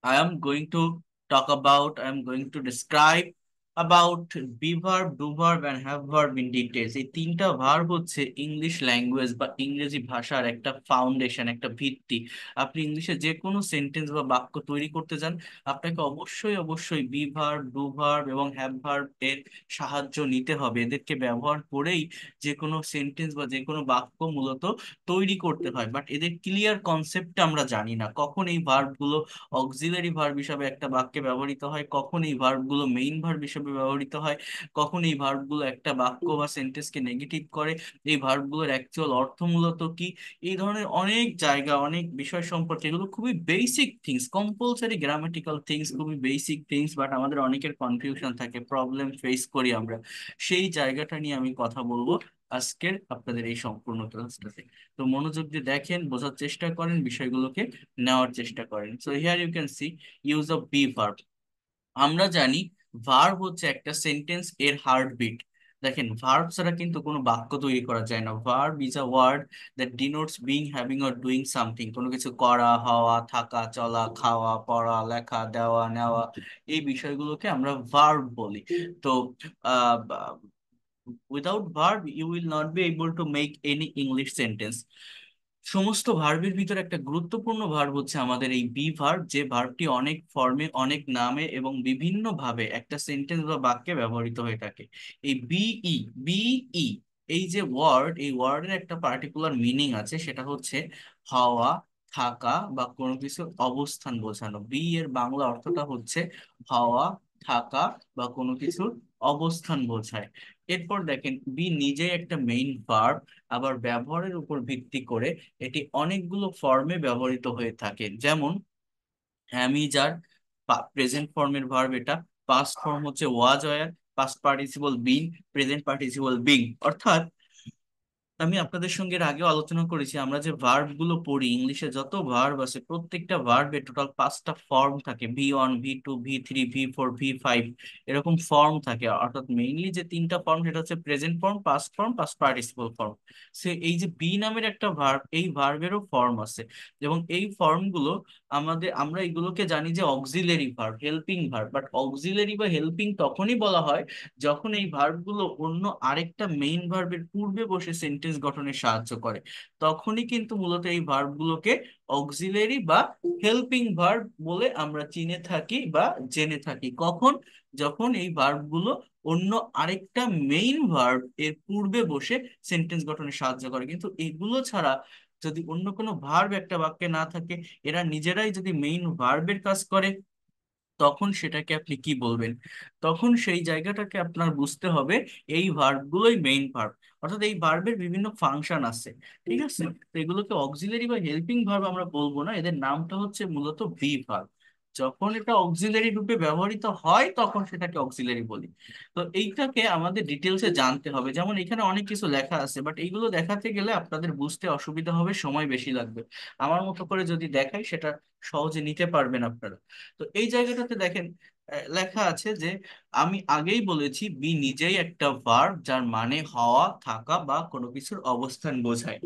I am going to describe about be verb, do verb and have verb in details. এই তিনটা verb হচ্ছে English language বা ইংরেজি ভাষার একটা ফাউন্ডেশন, একটা ভিত্তি। আপনি ইংলিশে যে কোনো সেন্টেন্স বা বাক্য তৈরি করতে যান, আপনাকে অবশ্যই বি ভার্ব, ডু ভার্ব এবং হ্যাভ ভার্ব এর সাহায্য নিতে হবে। এদেরকে ব্যবহার করেই যে কোনো সেন্টেন্স বা যে কোনো বাক্য মূলত তৈরি করতে হয়। বাট এদের ক্লিয়ার কনসেপ্ট আমরা জানি না, কখন এই ভার্ব গুলো অক্সিলারি ভার্ব হিসাবে একটা বাক্যে ব্যবহৃত হয়, কখন এই ভার্ব গুলো মেইন ভার্ব হিসাবে ব্যবহৃত হয়, কখন এই ভার্ব গুলো একটা বাক্য বা সেন্টেন্সকে নেগেটিভ করে, এই ভার্ব গুলোর অ্যাকচুয়াল অর্থ মূলত কি। এই ধরনের অনেক জায়গা, অনেক বিষয় সম্পর্কে, এগুলো খুবই basic things, compulsory grammatical things, খুবই বেসিক থিংস, বাট আমাদের অনেকের কনফিউশন থাকে, প্রবলেম ফেস করি আমরা। সেই জায়গাটা নিয়ে আমি কথা বলবো আজকের আপনাদের এই সম্পূর্ণ ক্লাসটাতে। তো মনোযোগ দিয়ে দেখেন, বোঝার চেষ্টা করেন, বিষয়গুলোকে নেওয়ার চেষ্টা করেন। So here you can see use of be verb. আমরা জানি ভার্ব হচ্ছে একটা সেন্টেন্স এর হার্টবিট। দেখেন, ভার্ব ছাড়া কিন্তু কোনো বাক্য তৈরি করা যায় না। Verb is a word that denotes being, having or doing something. কোনো কিছু করা, হওয়া, থাকা, চলা, খাওয়া, পড়া, লেখা, দেওয়া, নেওয়া, এই বিষয়গুলোকে আমরা ভার্ব বলি। তো uh without verb you will not be able to make any English sentence. সমস্ত ভার্বের ভিতরে একটা গুরুত্বপূর্ণ ভার্ব হচ্ছে আমাদের এই বি ভার্ব, যে ভার্বটি অনেক ফর্মে, অনেক নামে এবং বিভিন্ন ভাবে একটা সেন্টেন্স বা বাক্যে ব্যবহৃত হয়ে থাকে। এই বিই, বিই, এই যে ওয়ার্ড, এই ওয়ার্ডের একটা পার্টিকুলার মিনিং আছে, সেটা হচ্ছে হওয়া, থাকা বা কোনো কিছুর অবস্থান বোঝানো। বি এর বাংলা অর্থটা হচ্ছে হওয়া, থাকা বা কোনো কিছুর অবস্থান বোঝায়। এরপর দেখেন, বি নিজেই একটা মেইন ভার্ব, আবার ব্যবহারের উপর ভিত্তি করে এটি অনেকগুলো ফর্মে ব্যবহৃত হয়ে থাকে। যেমন আমি যার প্রেজেন্ট ফর্মের ভার্ব এটা, পাস্ট ফর্ম হচ্ছে ওয়াজ wire, past participle being, present participle being. অর্থাৎ আমি আপনাদের সঙ্গে এর আগেও আলোচনা করেছি, আমরা যে ভার্ব গুলো পড়ি, ইংলিশে যত ভার্ব আছে প্রত্যেকটা ভার্বে টোটাল 5টা ফর্ম থাকে, V1, V2, V3, V4, V5, এরকম ফর্ম থাকে। অর্থাৎ মেইনলি যে তিনটা ফর্ম, সেটা হচ্ছে present form, past form, past participle form. সে এই যে বি নামের একটা ভার্ব, এই ভার্বেরও ফর্ম আছে। এবং এই ফর্মগুলো আমরা এগুলোকে জানি যে auxiliary verb, helping verb. But auxiliary বা হেল্পিং তখনই বলা হয় যখন এই ভার্বগুলো অন্য আরেকটা মেইন ভার্বের পূর্বে বসে সেন্টেন্স গঠনে সাহায্য করে। তখনই কিন্তু মূলত এই ভার্বগুলোকে অক্সিলারি বা হেল্পিং ভার্ব বলে আমরা চিনে থাকি বা জেনে থাকি। কখন? যখন এই ভার্বগুলো অন্য আরেকটা মেইন ভার্ব এর পূর্বে বসে সেন্টেন্স গঠনে সাহায্য করে। কিন্তু এগুলো ছাড়া যদি অন্য কোনো ভার্ব একটা বাক্যে না থাকে, এরা নিজেরাই যদি মেইন ভার্বের কাজ করে, তখন সেটাকে আপনি কি বলবেন? তখন সেই জায়গাটাকে আপনার বুঝতে হবে এই ভার্বগুলোই মেইন ভার্ব। অর্থাৎ এই ভার্বের বিভিন্ন ফাংশন আছে, ঠিক আছে? তো এগুলোকে অক্সিলারি বা হেল্পিং ভার্ব আমরা বলবো না, এদের নামটা হচ্ছে মূলত বি ভার্ব। যখন এটা অক্সিলারি রূপে ব্যবহৃত হয় তখন সেটাকে অক্সিলারি বলি। তো এইটাকে আমাদের ডিটেলসে জানতে হবে। যেমন এখানে অনেক কিছু লেখা আছে, বাট এইগুলো দেখাতে গেলে আপনাদের বুঝতে অসুবিধা হবে, সময় বেশি লাগবে। আমার মতো করে যদি দেখাই, সেটা সহজে নিতে পারবেন আপনারা। তো এই জায়গাটাতে দেখেন, লেখা আছে যে আমি আগেই বলেছি বি নিজেই একটা ভার্ব, যার মানে হওয়া, থাকা বা কোনো কিছুর অবস্থান বোঝায়।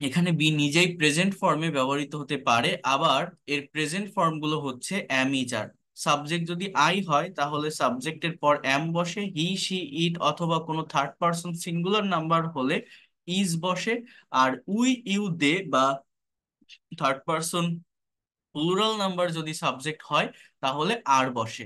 এখানে বি নিজেই প্রেজেন্ট ফর্মে ব্যবহৃত হতে পারে, আবার এর প্রেজেন্ট ফর্ম গুলো হচ্ছে অ্যাম, ইজ, আর। সাবজেক্ট যদি আই হয় তাহলে সাবজেক্টের পর অ্যাম বসে, হি, সি, ইট অথবা কোনো থার্ড পারসন সিঙ্গুলার নাম্বার হলে ইজ বসে। আর উই, ইউ, দে বা থার্ড পারসন প্লুরাল নাম্বার যদি সাবজেক্ট হয় তাহলে আর বসে।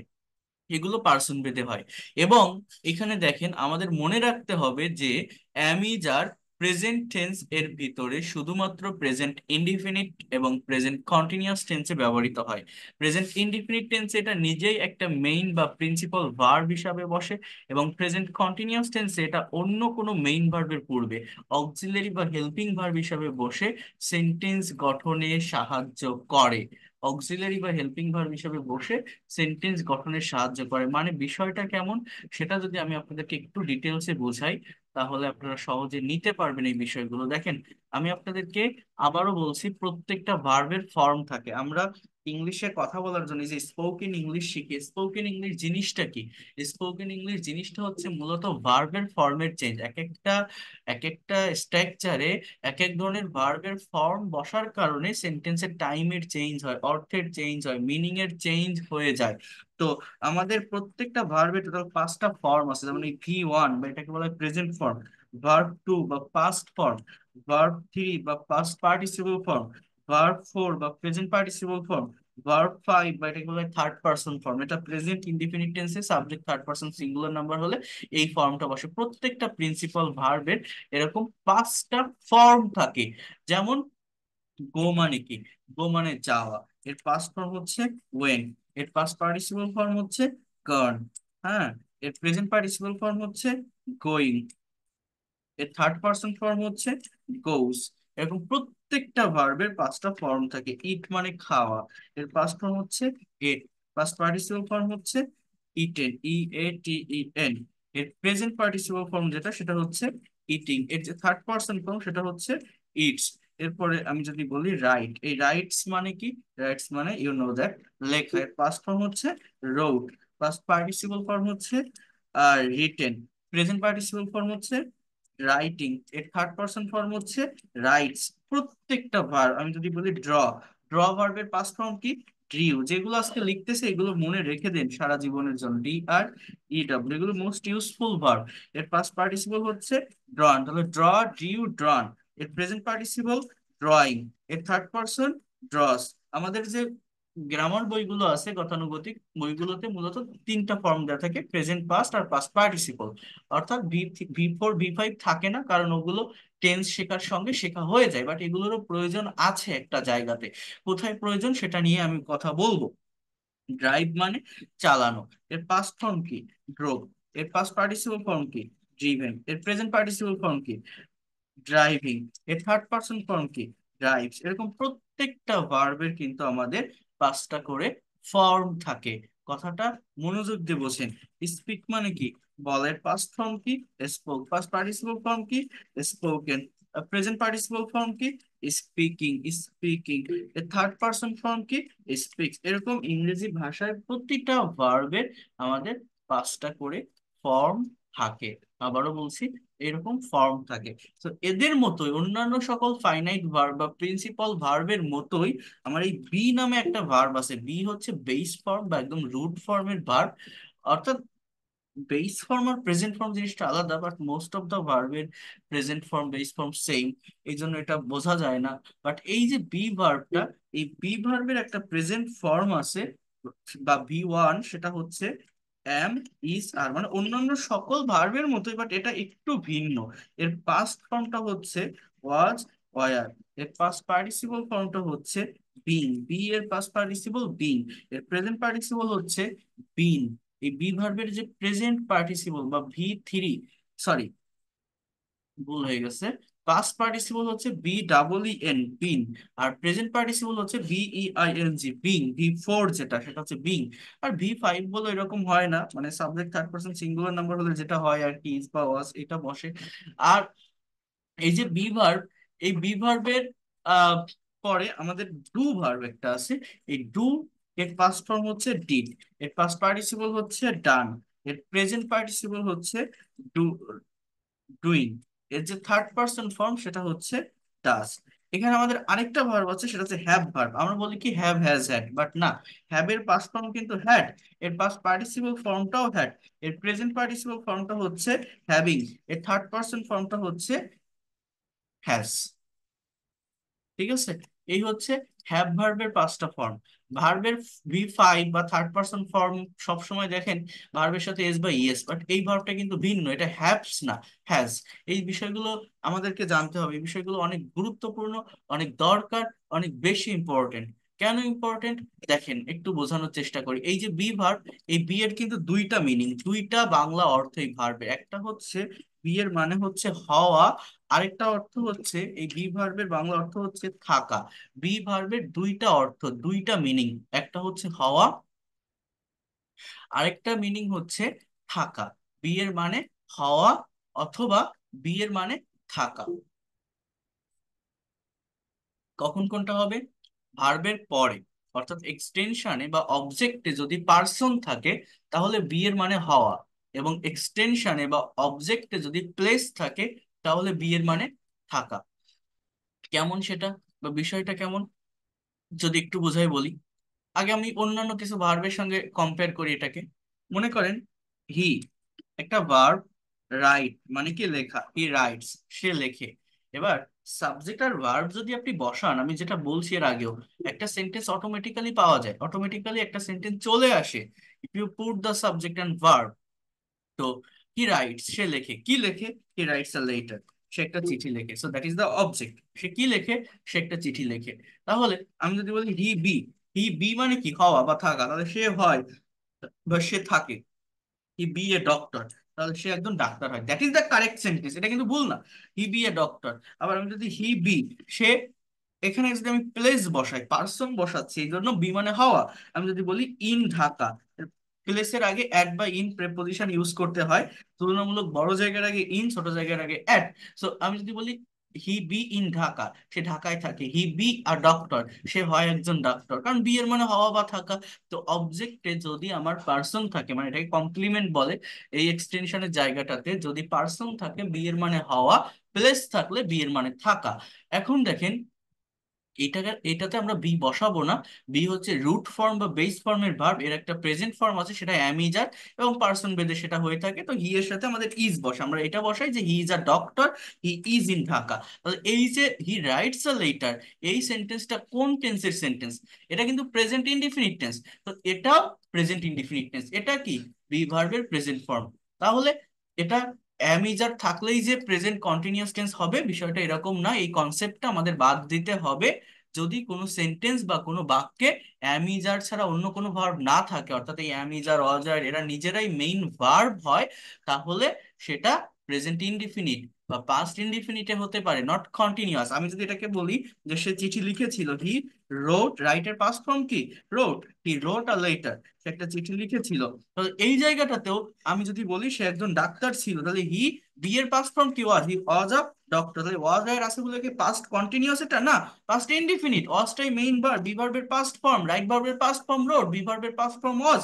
এগুলো পার্সন ভেদে হয়। এবং এখানে দেখেন, আমাদের মনে রাখতে হবে যে অ্যামি যার প্রেজেন্ট টেন্স এর ভিতরে শুধুমাত্র প্রেজেন্ট ইনডিফিনিট এবং প্রেজেন্ট কন্টিনিউয়াস টেন্সে ব্যবহৃত হয়। প্রেজেন্ট ইনডিফিনিট টেন্সে এটা নিজেই একটা মেইন বা প্রিন্সিপাল ভার্ব হিসাবে বসে, এবং প্রেজেন্ট কন্টিনিউয়াস টেন্সে এটা অন্য কোনো মেইন ভার্বের পূর্বে অক্সিলারি বা হেল্পিং ভার্ব হিসাবে বসে সেন্টেন্স গঠনে সাহায্য করে। অক্সিলারি বা হেল্পিং ভার্ব হিসাবে বসে সেন্টেন্স গঠনে সাহায্য করে। মানে বিষয়টা কেমন, সেটা যদি আমি আপনাদেরকে একটু ডিটেলসে বোঝাই, তাহলে আপনারা সহজে নিতে পারবেন এই বিষয়গুলো। দেখেন, আমি আপনাদেরকে আবারও বলছি, প্রত্যেকটা ভার্বের ফর্ম থাকে। আমরা ইংলিশে কথা বলার জন্য এই যে স্পোকেন ইংলিশ শিখি, স্পোকেন ইংলিশ জিনিসটা কি? স্পোকেন ইংলিশ জিনিসটা হচ্ছে মূলত ভার্বের ফর্মের চেঞ্জ। এক একটা স্ট্রাকচারে এক এক ধরনের ভার্বের ফর্ম বসার কারণে সেন্টেন্সের টাইমের চেঞ্জ হয়, অর্থের চেঞ্জ হয়, মিনিং এর চেঞ্জ হয়ে যায়। তো আমাদের প্রত্যেকটা ভার্বের টোটাল 5টা ফর্ম আছে, যেমন এই V1 বা এটাকে বলা হয় প্রেজেন্ট ফর্ম, ভার্ব 2 বা পাস্ট ফর্ম, ভার্ব 3 বা পাস্ট পার্টিসিপল ফর্ম, ভার্ব 4 বা প্রেজেন্ট পার্টিসিপল ফর্ম, ভার্ব 5 বা এটাকে বলা হয় থার্ড পার্সন ফর্ম। এটা প্রেজেন্ট ইনডিফিনিট টেন্সে subject third person singular number হলে এই ফর্মটা বসে। প্রত্যেকটা প্রিন্সিপাল ভার্বের এরকম 5টা ফর্ম থাকে। যেমন গো মানে কি? গো মানে যাওয়া, এর পাস্ট ফর্ম হচ্ছে ওয়েন। এর পাস্ট পার্টিসিপল ফর্ম হচ্ছে গন। হ্যাঁ, এর প্রেজেন্ট পার্টিসিপল ফর্ম হচ্ছে গোয়িং। এর থার্ড পার্সন ফর্ম হচ্ছে গোস। এরকম প্রত্যেকটা ভার্বের 5টা ফর্ম থাকে। ইট মানে খাওয়া, এর পাস্ট ফর্ম হচ্ছে এট। পাস্ট পার্টিসিপল ফর্ম হচ্ছে ইটেন, EATEN। এর প্রেজেন্ট পার্টিসিপল ফর্ম যেটা সেটা হচ্ছে ইটিং। এর যে থার্ড পার্সন ফর্ম সেটা হচ্ছে ইটস। এরপরে আমি যদি বলি রাইট, এই রাইটস মানে কি? রাইটস মানে ইউ নো দ্যাট, লেখা। এর পাস্ট ফর্ম হচ্ছে রোড। পাস্ট পার্টিসিপল ফর্ম হচ্ছে রিটেন। প্রেজেন্ট পার্টিসিপল ফর্ম হচ্ছে রাইটিং। এর থার্ড পার্সন ফর্ম হচ্ছে রাইটস। প্রত্যেকটা ভার্ব, আমি যদি বলি ড্র, ড্র ভার্বের পাস্ট ফর্ম কি? ড্রিউ। যেগুলো আজকে লিখতেছে এগুলো মনে রেখে দেন সারা জীবনের জন্য, DREW, এগুলো মোস্ট ইউজফুল ভার্ব। এর পাস্ট পার্টিসিপল হচ্ছে ড্রন, তাহলে ড্র, ড্রিউ, ড্রন। এর প্রেজেন্ট পার্টিসিপল ড্রয়িং। এর থার্ড পার্সন ড্রস। আমাদের যে গ্রামার বইগুলো আছে, গতানুগতিক বইগুলোতে মূলত 3টা ফর্ম দেওয়া থাকে, প্রেজেন্ট, পাস্ট আর পাস্ট পার্টিসিপল। অর্থাৎ V4 V5 থাকে না, কারণ ওগুলো টেন্স শেখার সঙ্গে শেখা হয়ে যায়, বাট এগুলোরও প্রয়োজন আছে একটা জায়গাতে। কোথায় প্রয়োজন সেটা নিয়ে আমি কথা বলবো। ড্রাইভ মানে চালানো, এর পাস্ট ফর্ম কি? ড্রোভ। এর পাস্ট পার্টিসিপল ফর্ম কি? ড্রিভেন। এর প্রেজেন্ট পার্টিসিপল ফর্ম কি? ড্রাইভিং। এর থার্ড পার্সন ফর্ম কি? ড্রাইভস। এরকম প্রত্যেকটা ভার্বের কিন্তু আমাদের 5টা করে ফর্ম থাকে। কথাটা মনোযোগ দিয়ে বোঝেন। স্পিক মানে কি? বলের পাস্ট ফর্ম কি? স্পোক। পাস্ট পার্টিসিপল ফর্ম কি? স্পোকেন। প্রেজেন্ট পার্টিসিপল ফর্ম কি? Speaking, speaking. এর থার্ড পার্সন ফর্ম কি? স্পিক্স। এরকম ইংরেজি ভাষায় প্রতিটা ভার্বের আমাদের 5টা করে ফর্ম থাকে। আবারও বলছি, এরকম ফর্ম থাকে। তো এদের মতোই অন্যান্য সকল ফাইনাইট ভার্ব বা প্রিন্সিপাল ভার্বের মতোই আমার এই বি নামে একটা ভার্ব আছে। বি হচ্ছে বেস ফর্ম বা একদম রুট ফর্মের ভার্ব। অর্থাৎ বেস ফর্ম আর প্রেজেন্ট ফর্ম জিনিসটা আলাদা, বাট মোস্ট অফ দা ভার্বের present form base form same, এই জন্য এটা বোঝা যায় না। বাট এই যে বি ভার্বটা, এই বি ভার্বের একটা প্রেজেন্ট ফর্ম আছে বা V1, সেটা হচ্ছে এম, ইজ, আর, মানে অন্যান্য সকল ভার্বের মতোই, বাট এটা একটু ভিন্ন। এর পাস্ট ফর্মটা হচ্ছে ওয়াজ, ওয়ার। এর পাস্ট পার্টিসিপল ফর্মটা হচ্ছে বিং, বি এর পাস্ট পার্টিসিপল বিং। এর প্রেজেন্ট পার্টিসিপল হচ্ছে বিন। এই বি ভার্বের যে প্রেজেন্ট পার্টিসিপল বা V3, সরি ভুল হয়ে গেছে, পাস্ট পার্টিসিপল হচ্ছে BEEN, bin. R present participle হচ্ছে BEING, বিং। V4 যেটা সেটা হচ্ছে বিং। আর V5 বলে এরকম হয় না, মানে subject third person singular number হলে যেটা হয় আর কি, ইজ বা ওয়াজ এটা বসে। আর এই যে বি ভার্ব, এই বি ভার্বের পরে আমাদের ডু ভার্ব একটা আছে। এই ডু এর পাস্ট ফর্ম হচ্ছে ডিড। এর পাস্ট পার্টিসিপল হচ্ছে ডান। এর প্রেজেন্ট পার্টিসিপল হচ্ছে ডু, ডুইং। এর যে থার্ড পার্সন ফর্ম সেটা হচ্ছে ডাস। এখানে আমাদের আরেকটা ভার্ব আছে, সেটা হচ্ছে হ্যাভ ভার্ব। আমরা বলি কি হ্যাভ, হ্যাজ, হ্যাড, বাট না। হ্যাভ এর পাস্ট ফর্ম কিন্তু হ্যাড, এর পাস্ট পার্টিসিপল ফর্মটাও হ্যাড। এর প্রেজেন্ট পার্টিসিপল ফর্মটা হচ্ছে হ্যাভিং। এর থার্ড পার্সন ফর্মটা হচ্ছে হ্যাজ। ঠিক আছে, এই হচ্ছে হ্যাভ ভার্বের 5টা ফর্ম। ভার্বের V5 বা থার্ড পারসন ফর্ম সবসময় দেখেন ভার্বের সাথে এস বা ইএস, বাট এই ভার্বটা কিন্তু ভিন্ন, এটা হ্যাভস না, হ্যাজ। এই বিষয়গুলো আমাদেরকে জানতে হবে, এই বিষয়গুলো অনেক গুরুত্বপূর্ণ, অনেক দরকার, অনেক বেশি ইম্পর্টেন্ট। কেন ইম্পর্টেন্ট দেখেন, একটু বোঝানোর চেষ্টা করি। এই যে বি ভার্ব, এই বি এর কিন্তু 2টা মিনিং, 2টা বাংলা অর্থ এই ভার্বের। একটা হচ্ছে বি এর মানে হচ্ছে হওয়া, আরেকটা অর্থ হচ্ছে, এই বি ভার্বের বাংলা অর্থ হচ্ছে থাকা। বি ভার্বের 2টা অর্থ, 2টা মিনিং। একটা হচ্ছে হওয়া, আরেকটা মিনিং হচ্ছে থাকা। বি এর মানে হওয়া অথবা বি এর মানে থাকা। কখন কোনটা হবে? ভার্বের পরে। অর্থাৎ এক্সটেনশনে বা অবজেক্টে যদি পার্সন থাকে তাহলে বি এর মানে হওয়া, এবং এক্সটেনশনে বা অবজেক্টে যদি প্লেস থাকে তাহলে বি এর মানে থাকা। কেমন সেটা, বা বিষয়টা কেমন, যদি একটু বুঝাই বলি। আগে আমি অন্যান্য কিছু ভার্বের সঙ্গে কম্পেয়ার করি এটাকে। মনে করেন হি একটা ভার্ব, রাইট মানে কি লেখা, হি রাইটস সে লেখে। এবার সাবজেক্ট আর ভার্ব যদি আপনি বসান, আমি যেটা বলছি এর আগেও, একটা সেন্টেন্স অটোমেটিক্যালি পাওয়া যায়, অটোমেটিক্যালি একটা সেন্টেন্স চলে আসে if you put the subject and verb. তো হি রাইটস সে লেখে, কি লেখে, হি রাইটস আ লেটার সে একটা চিঠি লেখে, so that is the object. সে কি লেখে, সে একটা চিঠি লেখে। তাহলে আমি যদি বলি হি বি, হি বি মানে কি হওয়া বা থাকা, তাহলে সে হয় বা সে থাকে। হি বি এ ডক্টর, তাহলে সে একজন ডাক্তার হয়, that is the correct sentence, এটা কিন্তু ভুল না। হি বি এ ডক্টর। আবার আমি যদি হি বি সে, এখানে যদি আমি প্লেস বসাই, পার্সন বসাচ্ছি এই জন্য বি মানে হওয়া। আমি যদি বলি ইন ঢাকা, প্লেসের আগে অ্যাট বা ইন প্রেপোজিশন ইউজ করতে হয়, তুলনামূলক বড় জায়গার আগে ইন, ছোট জায়গার আগে অ্যাট। সো আমি যদি বলি হি বি ইন ঢাকা, সে ঢাকায় থাকে। হি বি আর ডক্টর, সে হয় একজন ডাক্তার, কারণ বি এর মানে হওয়া বা থাকা। তো অবজেক্টে যদি আমার পার্সন থাকে, মানে এটাকে কমপ্লিমেন্ট বলে, এই এক্সটেনশনের জায়গাটাতে যদি পার্সন থাকে বি এর মানে হওয়া, প্লেস থাকলে বি এর মানে থাকা। এখন দেখেন এটাতে আমরা বি বসাবো না। বি হচ্ছে রুট ফর্ম বা বেস ফর্মের ভার্ব, এর একটা প্রেজেন্ট ফর্ম আছে সেটা অ্যাম ইজ আর, এবং পার্সন বেদে সেটা হয়ে থাকে। তো হি এর সাথে আমাদের ইজ বসে, আমরা এটা বসাই যে he is a doctor, he is in Dhaka. তাহলে এই যে হি রাইটস আ লেটার, এই সেন্টেন্সটা কোন টেন্সের সেন্টেন্স, এটা কিন্তু প্রেজেন্ট ইনডিফিনিট টেন্স। তো এটাও প্রেজেন্ট ইনডিফিনিট টেন্স, এটা কি বি ভার্বের প্রেজেন্ট ফর্ম। তাহলে এটা অ্যামিজার থাকলেই যে প্রেজেন্ট কন্টিনিউয়াস টেন্স হবে, বিষয়টা এরকম না, এই কনসেপ্টটা আমাদের বাদ দিতে হবে। যদি কোনো সেন্টেন্স বা কোনো বাক্যে অ্যামিজার ছাড়া অন্য কোনো ভার্ব না থাকে, অর্থাৎ এই অ্যামিজার অজার এরা নিজেরাই মেইন ভার্ব হয়, তাহলে সেটা প্রেজেন্ট ইনডিফিনিট বা পাস্ট ইনডিফিনিটে হতে পারে, নট কন্টিনিউয়াস। আমি যদি এটাকে বলি যে সে চিঠি লিখেছিল, হি রোট, রাইটের পাস্ট ফর্ম কি রোট, হি রোট আ লেটার, সে একটা চিঠি লিখেছিল। তো এই জায়গাটাতেও আমি যদি বলি সে একজন ডাক্তার ছিল, তাহলে হি, বি এর পাস্ট ফর্ম কি ওয়াজ, হি ওয়াজ আ ডক্টর। তাহলে ওয়াজ এর আছে বলে কি পাস্ট কন্টিনিউয়াস, এটা না, পাস্ট ইনডিফিনিট। ওয়াজটাই মেইন ভার্ব, বি ভার্বের পাস্ট ফর্ম, রাইট ভার্বের পাস্ট ফর্ম রোট, বি ভার্বের past form was.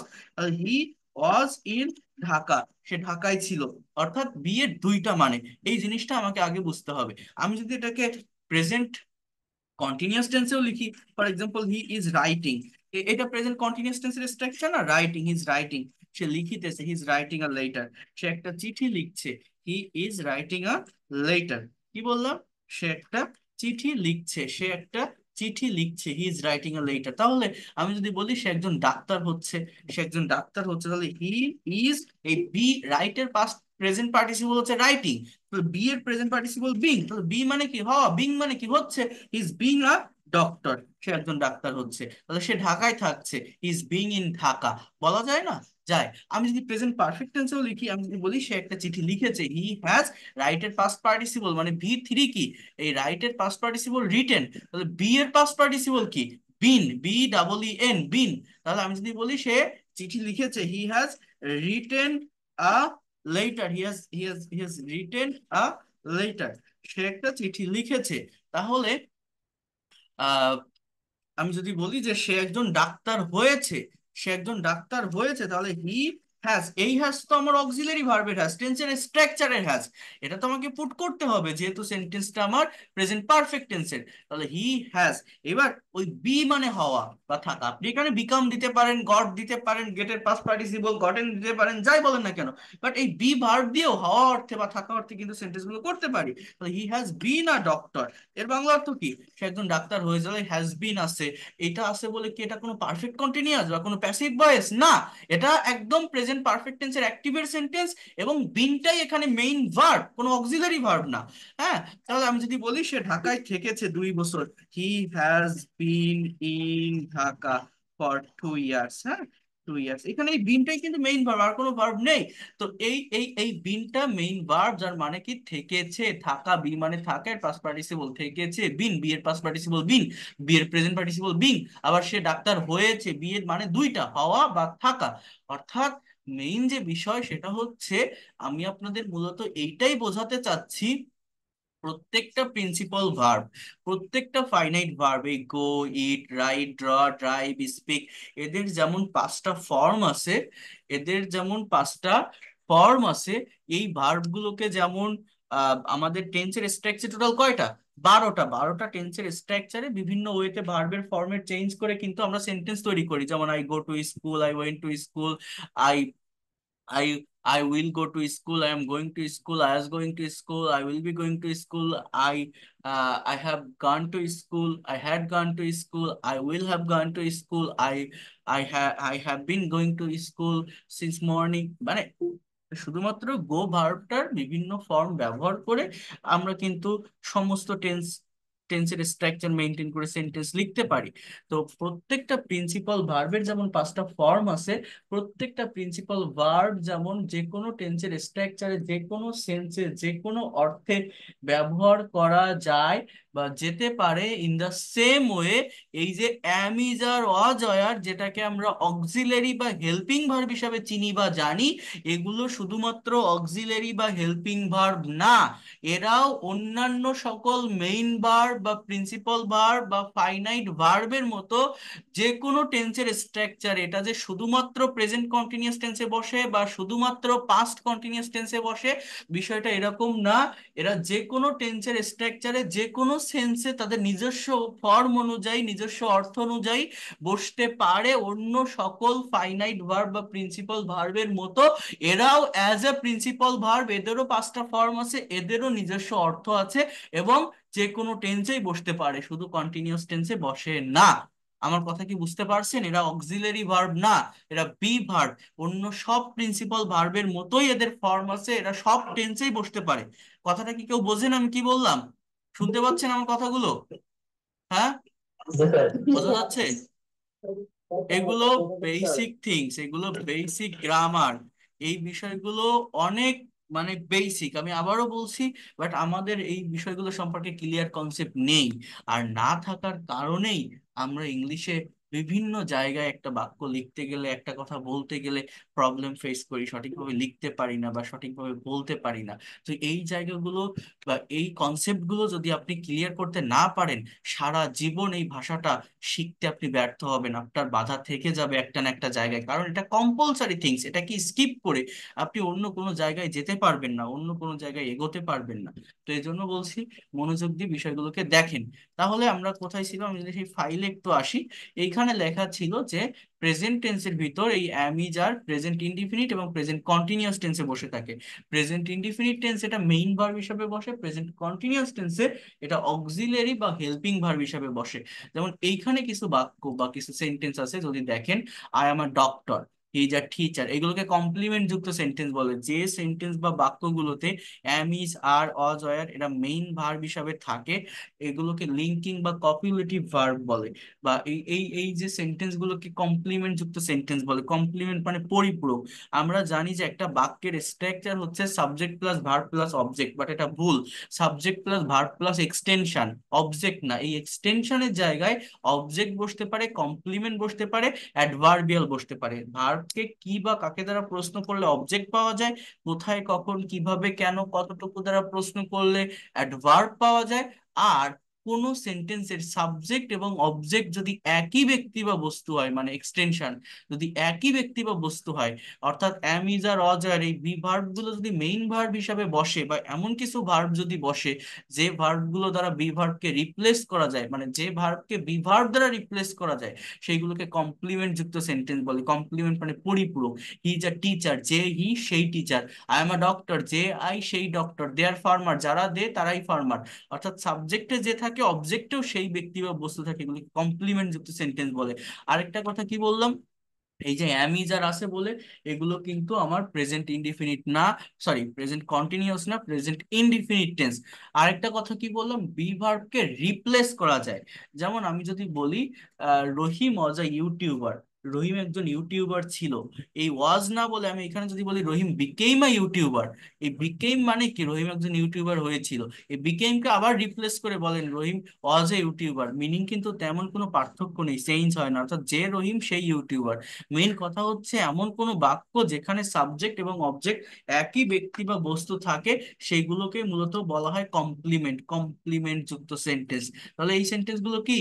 He was in Dhaka, সে ঢাকায় ছিল। অর্থাৎ বি এর দুইটা মানে, এই জিনিসটা আমাকে আগে বুঝতে হবে। আমি যদি এটাকে প্রেজেন্ট কন্টিনিউয়াস টেন্সেও লিখি, for example he is writing, এটা প্রেজেন্ট কন্টিনিউয়াস টেন্সের স্ট্রাকচার না, রাইটিং, হি ইজ রাইটিং, সে লিখিতেছে, he is writing a letter, সে একটা চিঠি লিখছে, he is writing a letter. কি বললাম, সে একটা চিঠি লিখছে, সে একটা চিঠি লিখছে, he is writing a letter. তাহলে আমি যদি বলি সে একজন ডাক্তার হচ্ছে, সে একজন ডাক্তার হচ্ছে, তাহলে হি ইজ, এই বি রাইটের পাস্ট প্রেজেন্ট পার্টিসিপল হচ্ছে রাইটিং, তো বি এর প্রেজেন্ট পার্টিসিপল বিং, তাহলে বি মানে কি হওয়া, বিং মানে কি হচ্ছে, ইজ বিং আ ডক্টর, সে একজন ডাক্তার হচ্ছে। তাহলে সে ঢাকায় থাকছে, ইজ বিং ইন ঢাকা, বলা যায় না, যায়। আমি যদি প্রেজেন্ট পারফেক্ট টেন্সেও লিখি, আমি যদি বলি সে একটা চিঠি লিখেছে, হি হ্যাজ, রাইটের পাস্ট পার্টিসিপল মানে ভি থ্রি কি, এই রাইটের পাস্ট পার্টিসিপল রিটেন, তাহলে বি এর পাস্ট পার্টিসিপল কি, been, B double E N, been. তাহলে আমি যদি বলি সে চিঠি লিখেছে, he has written a letter, he has written a letter, সে একটা চিঠি লিখেছে। তাহলে আহ আমি যদি বলি যে সে একজন ডাক্তার হয়েছে, সে একজন ডাক্তার হয়েছে, তাহলে হি হ্যাজ, এই হ্যাজ তো আমার অক্সিলারি ভার্বের হ্যাজ, টেন্সের স্ট্রাকচারের হ্যাজ, এটা তো আমাকে পুট করতে হবে যেহেতু সেন্টেন্সটা আমার প্রেজেন্ট পারফেক্ট টেন্সের। তাহলে হি হ্যাজ, এবার ওই বি মানে হওয়া বা থাকা, আপনি এখানে বিকাম দিতে পারেন, গট দিতে পারেন, গেটের পাস্ট পার্টিসিপল গটেন দিতে পারেন, যাই বলেন না কেন, বাট এই বি ভার্ব দিয়েও হওয়া অর্থে বা থাকা অর্থে কিন্তু সেন্টেন্স গুলো করতে পারি। তাহলে হি হ্যাজ বিন আ ডক্টর, এর বাংলা অর্থ কি, সে একজন ডাক্তার হয়ে যাবে, হ্যাজ বিন আছে, এটা আছে বলে কি এটা কোনো পারফেক্ট কন্টিনিউয়াস বা কোনো প্যাসিভ ভয়েস না, এটা একদম প্রেজেন্ট পারফেক্ট টেন্সের অ্যাক্টিভের সেন্টেন্স, এবং বিনটাই এখানে মেইন ভার্ব, কোনো অক্সিলারি ভার্ব না। হ্যাঁ, তাহলে আমি যদি বলি সে ঢাকায় থেকেছে 2 বছর, হি has been in Dhaka for 2 years. হ্যাঁ, 2 ইয়ার্স, এখানে এই বিনটাই কিন্তু মেইন ভার্ব, আর কোনো ভার্ব নেই। তো এই বিনটা মেইন ভার্ব, যার মানে কি থেকেছে, থাকা, বি মানে থাকা, এর পাস্ট পার্টিসিপল থেকেছে, বিন, বি এর পাস্ট পার্টিসিপল বিন, বি এর প্রেজেন্ট পার্টিসিপল বিং। আবার সে ডাক্তার হয়েছে, বি এর মানে দুইটা, হওয়া বা থাকা। অর্থাৎ মেইন যে বিষয় সেটা হচ্ছে, আমি আপনাদের মূলত এইটাই বোঝাতে চাচ্ছি, প্রত্যেকটা প্রিন্সিপাল ভার্ব, প্রত্যেকটা ফাইনাইট ভার্ব, এই গো, ইট, রাইট, ড্র, ড্রাইভ, স্পিক, এদের যেমন পাঁচটা ফর্ম আছে, এদের যেমন পাঁচটা ফর্ম আছে, এই ভার্ব গুলোকে যেমন আমাদের টেন্সের স্ট্রাকচার টোটাল কয়টা, 12টা। 12টা টেন্সের স্ট্রাকচারে বিভিন্ন ওয়েতে ভার্বের ফর্মেট চেঞ্জ করে কিন্তু আমরা সেন্টেন্স তৈরি করি। যেমন I go to school, I went to school, I I I will go to school. I am going to school. I was going to school. I will be going to school. I have gone to school. I had gone to school. I will have gone to school. I have been going to school since morning. মানে শুধুমাত্র গো ভার্বটার বিভিন্ন form ব্যবহার করে আমরা কিন্তু সমস্ত টেন্সের structure maintain করে সেন্টেন্স লিখতে পারি। তো প্রত্যেকটা প্রিন্সিপাল ভার্বের যেমন পাঁচটা ফর্ম আছে, প্রত্যেকটা প্রিন্সিপাল ভার্ব যেমন যে কোনো টেন্সের স্ট্রাকচারে যে কোনো সেন্সে যে কোনো অর্থে ব্যবহার করা যায় বা যেতে পারে, ইন দ্য সেম ওয়ে এই যে অ্যাম ইজ আর ওয়াজ আর, যেটাকে আমরা অক্সিলারি বা হেল্পিং ভার্ব হিসাবে চিনি বা জানি, এগুলো শুধুমাত্র অক্সিলারি বা হেল্পিং ভার্ব না, এরাও অন্যান্য সকল মেইন ভার্ব বা প্রিন্সিপাল ভার্ব বা ফাইনাইট ভার্বের মতো যে কোনো টেন্সের স্ট্রাকচার, এটা যে শুধুমাত্র প্রেজেন্ট কন্টিনিউয়াস টেন্সে বসে বা শুধুমাত্র পাস্ট কন্টিনিউয়াস টেন্সে বসে, বিষয়টা এরকম না। এরা যে কোনো টেন্সের স্ট্রাকচারে যে কোনো সেন্সে তাদের নিজস্ব ফর্ম অনুযায়ী নিজস্ব অর্থ অনুযায়ী বসতে পারে, অন্য সকল ফাইনাইট ভার্ব বা প্রিন্সিপাল ভার্বের মতো। এরাও অ্যাজ এ প্রিন্সিপাল ভার্ব, এদেরও পাঁচটা ফর্ম আছে, এদেরও নিজস্ব অর্থ আছে, এবং যে কোনো টেন্সেই বসতে পারে, শুধু কন্টিনিউয়াস টেন্সে বসে না। আমার কথা কি বুঝতে পারছেন? এরা অক্সিলারি ভার্ব না, এরা বি ভার্ব। অন্য সব প্রিন্সিপাল ভার্বের মতোই এদের ফর্ম আছে, এরা সব টেন্সেই বসতে পারে। কথাটা কি কেউ বোঝেন আমি কি বললাম? শুনতে পাচ্ছেন আমার কথাগুলো? হ্যাঁ, বোঝা যাচ্ছে? এগুলো বেসিক থিংস, এগুলো বেসিক গ্রামার, এই বিষয়গুলো অনেক মানে বেসিক, আমি আবারও বলছি। বাট আমাদের এই বিষয়গুলো সম্পর্কে ক্লিয়ার কনসেপ্ট নেই, আর না থাকার কারণেই আমরা ইংলিশে বিভিন্ন জায়গায় একটা বাক্য লিখতে গেলে, একটা কথা বলতে গেলে প্রবলেম ফেস করি, সঠিকভাবে লিখতে পারি না বা সঠিকভাবে বলতে পারি না। তো এই জায়গাগুলো বা এই কনসেপ্টগুলো যদি আপনি ক্লিয়ার করতে না পারেন, সারা জীবন এই ভাষাটা শিখতে আপনি ব্যর্থ হবেন, আপনার বাধা থেকে যাবে একটা না একটা জায়গায়, কারণ এটা কম্পালসারি থিংস, এটা কি স্কিপ করে আপনি অন্য কোনো জায়গায় যেতে পারবেন না, অন্য কোনো জায়গায় এগোতে পারবেন না। তো এই জন্য বলছি, মনোযোগ দিয়ে বিষয়গুলোকে দেখেন। তাহলে আমরা কোথায় ছিলাম? আমি যদি সেই ফাইলে একটু আসি, এইখানে লেখা ছিল যে প্রেজেন্ট টেন্সের ভিতর এই am is are present indefinite এবং প্রেজেন্ট কন্টিনিউয়াস টেন্সে বসে থাকে। প্রেজেন্ট ইনডিফিনিট টেন্স এটা মেইন ভার্ব হিসেবে বসে, প্রেজেন্ট কন্টিনিউয়াস টেন্সে এটা অক্সিলারি বা হেল্পিং ভার্ব হিসেবে বসে। যেমন এইখানে কিছু বাক্য বা কিছু সেন্টেন্স আছে, যদি দেখেন, I am a doctor, he is a teacher, এগুলোকে কমপ্লিমেন্ট যুক্ত সেন্টেন্স বলে। যে সেন্টেন্স বা বাক্যগুলোতে অ্যাম ইজ আর অজ ওয়্যার এটা মেইন ভার্ব হিসাবে থাকে, এগুলোকে লিঙ্কিং বা কপিউলেটিভ ভার্ব বলে। বা এই এই এই যে সেন্টেন্স গুলোকে কমপ্লিমেন্ট যুক্ত সেন্টেন্স বলে। কমপ্লিমেন্ট মানে পরিপূরক। আমরা জানি যে একটা বাক্যের স্ট্রাকচার হচ্ছে subject plus verb plus object, but এটা ভুল। Subject plus verb plus extension, object না। এই এক্সটেনশনের জায়গায় অবজেক্ট বসতে পারে, কমপ্লিমেন্ট বসতে পারে, অ্যাডভার্বিয়াল বসতে পারে। ভার্বকে কি বা কাকে দ্বারা প্রশ্ন করলে অবজেক্ট পাওয়া যায়, কোথায় কখন কিভাবে কেন কতটুকু দ্বারা প্রশ্ন করলে অ্যাডভার্ব পাওয়া যায়। আর কোন সেন্টেন্সের সাবজেক্ট এবং অবজেক্ট যদি একই ব্যক্তি বা বস্তু হয়, মানে এক্সটেনশন যদি একই ব্যক্তি বা বস্তু হয়, অর্থাৎ অ্যাম ইজ আর অজ আর এই বি ভার্ব গুলো যদি মেইন ভার্ব হিসাবে বসে, বা এমন কিছু ভার্ব যদি বসে যে ভার্ব গুলো দ্বারা বি ভার্বকে রিপ্লেস করা যায়, মানে যে ভার্বকে বি ভার্ব দ্বারা রিপ্লেস করা যায়, সেইগুলোকে কমপ্লিমেন্ট যুক্ত সেন্টেন্স বলে। কমপ্লিমেন্ট মানে পরিপূরক। হি ইজ আ টিচার, যে হি সেই teacher. I am a doctor, যে আই সেই ডক্টর। দে আর ফার্মার, যারা দে তারাই ফার্মার। অর্থাৎ সাবজেক্টে যে থাকে অবজেক্টেও সেই ব্যক্তি বা বস্তু থাকে, এগুলি কমপ্লিমেন্ট যুক্ত সেন্টেন্স বলে। আরেকটা কথা কি বললাম, এই যে অ্যামি যার আছে বলে, এগুলো কিন্তু আমার প্রেজেন্ট ইনডিফিনিট না, সরি প্রেজেন্ট কন্টিনিউয়াস না, প্রেজেন্ট ইনডিফিনিট টেন্স। আরেকটা কথা কি বললাম, বি ভার্বকে রিপ্লেস করা যায়। যেমন আমি যদি বলি রহিম ওয়াজ আ ইউটিউবার, রহিম একজন ইউটিউবার ছিল। এই ওয়াজ না বলে আমি এখানে যদি বলি রহিম বিকেম আ ইউটিউবার, এই বিকেম মানে কি রহিম একজন ইউটিউবার হয়েছিল, এই বিকেমকে আবার রিপ্লেস করে বলেন রহিম ওয়াজ এ ইউটিউবার, মিনিং কিন্তু তেমন কোনো পার্থক্য নেই, চেঞ্জ হয় না, অর্থাৎ যে রহিম সেই ইউটিউবার। মেইন কথা হচ্ছে এমন কোনো বাক্য যেখানে সাবজেক্ট এবং অবজেক্ট একই ব্যক্তি বা বস্তু থাকে, সেইগুলোকে মূলত বলা হয় কমপ্লিমেন্ট, কমপ্লিমেন্ট যুক্ত সেন্টেন্স। তাহলে এই সেন্টেন্স গুলো কি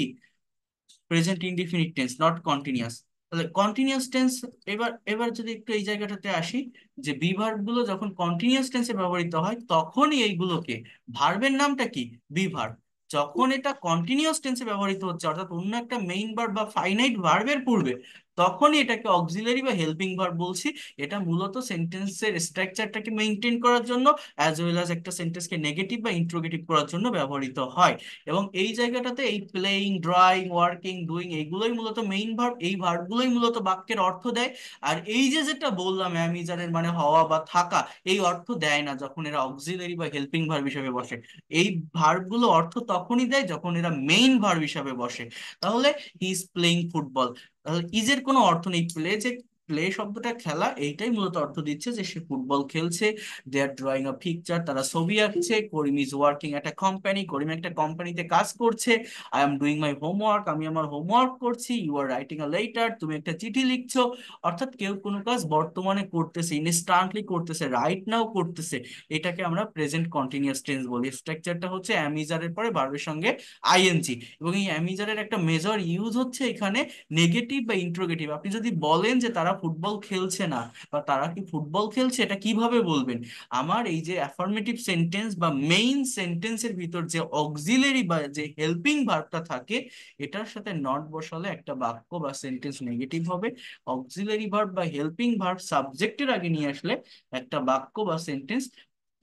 present indefinite tense, not continuous. তাহলে কন্টিনিউয়াস টেন্স, এবার এবার যদি একটু এই জায়গাটাতে আসি, যে বি ভার্ব গুলো যখন কন্টিনিউয়াস টেন্সে ব্যবহৃত হয় তখনই এইগুলোকে, ভার্বের নামটা কি, বি ভার্ব। যখন এটা কন্টিনিউয়াস টেন্সে ব্যবহৃত হচ্ছে অর্থাৎ অন্য একটা মেইন ভার্ব বা ফাইনাইট ভার্বের পূর্বে, তখনই এটাকে অক্সিলারি বা হেল্পিং ভার্ব বলছি। এটা মূলত সেন্টেন্সের স্ট্রাকচারটাকে মেনটেন করার জন্য অ্যাজ ওয়েল অ্যাজ একটা সেন্টেন্সকে নেগেটিভ বা ইন্ট্রোগেটিভ করার জন্য ব্যবহৃত হয়। এবং এই জায়গাটাতে এই প্লেইং, ড্রয়িং, ওয়ার্কিং, ডুইং এইগুলোই মূলত মেইন ভার্ব, এই ভার্বগুলোই মূলত বাক্যের অর্থ দেয়। আর এই যে যেটা বললাম অ্যামিজারের মানে হওয়া বা থাকা, এই অর্থ দেয় না যখন এরা অক্সিলারি বা হেল্পিং ভার্ব হিসেবে বসে। এই ভার্বগুলো অর্থ তখনই দেয় যখন এরা মেইন ভার্ব হিসেবে বসে। তাহলে হি ইজ প্লেইং ফুটবল, তাহলে ইজের কোনো অর্থ নেই, প্লে যে প্লে শব্দটা খেলা, এইটাই মূলত অর্থ দিচ্ছে যে সে ফুটবল খেলছে। দে আর ড্রয়িং আ পিকচার, তারা ছবি আঁকছে। Karim is working at a company, Karim একটা কোম্পানিতে কাজ করছে। I am doing my homework, আমি আমার হোমওয়ার্ক করছি। You are writing a letter, তুমি একটা চিঠি লিখছো। অর্থাৎ কেউ কোনো কাজ বর্তমানে করতেছে, ইনস্ট্যান্টলি করতেছে, রাইট নাও করতেছে, এটাকে আমরা প্রেজেন্ট কন্টিনিউয়াস টেন্স বলি। স্ট্রাকচারটা হচ্ছে অ্যামিজারের পরে ভার্বের সঙ্গে আইএনজি, এবং এই অ্যামিজারের একটা মেজর ইউজ হচ্ছে এখানে নেগেটিভ বা ইন্ট্রোগেটিভ। আপনি যদি বলেন যে তারা ফুটবল খেলছে না বা তারা কি ফুটবল খেলছে, এটা কিভাবে বলবেন? আমার এই যে অ্যাফার্মেটিভ সেন্টেন্স বা মেইন সেন্টেন্সের ভিতর যে অক্সিলারি বা যে হেল্পিং ভার্বটা থাকে, এটার সাথে নট বসালে একটা বাক্য বা সেন্টেন্স নেগেটিভ হবে। অক্সিলারি ভার্ব বা হেল্পিং ভার্ব সাবজেক্টের আগে নিয়ে আসলে একটা বাক্য বা সেন্টেন্স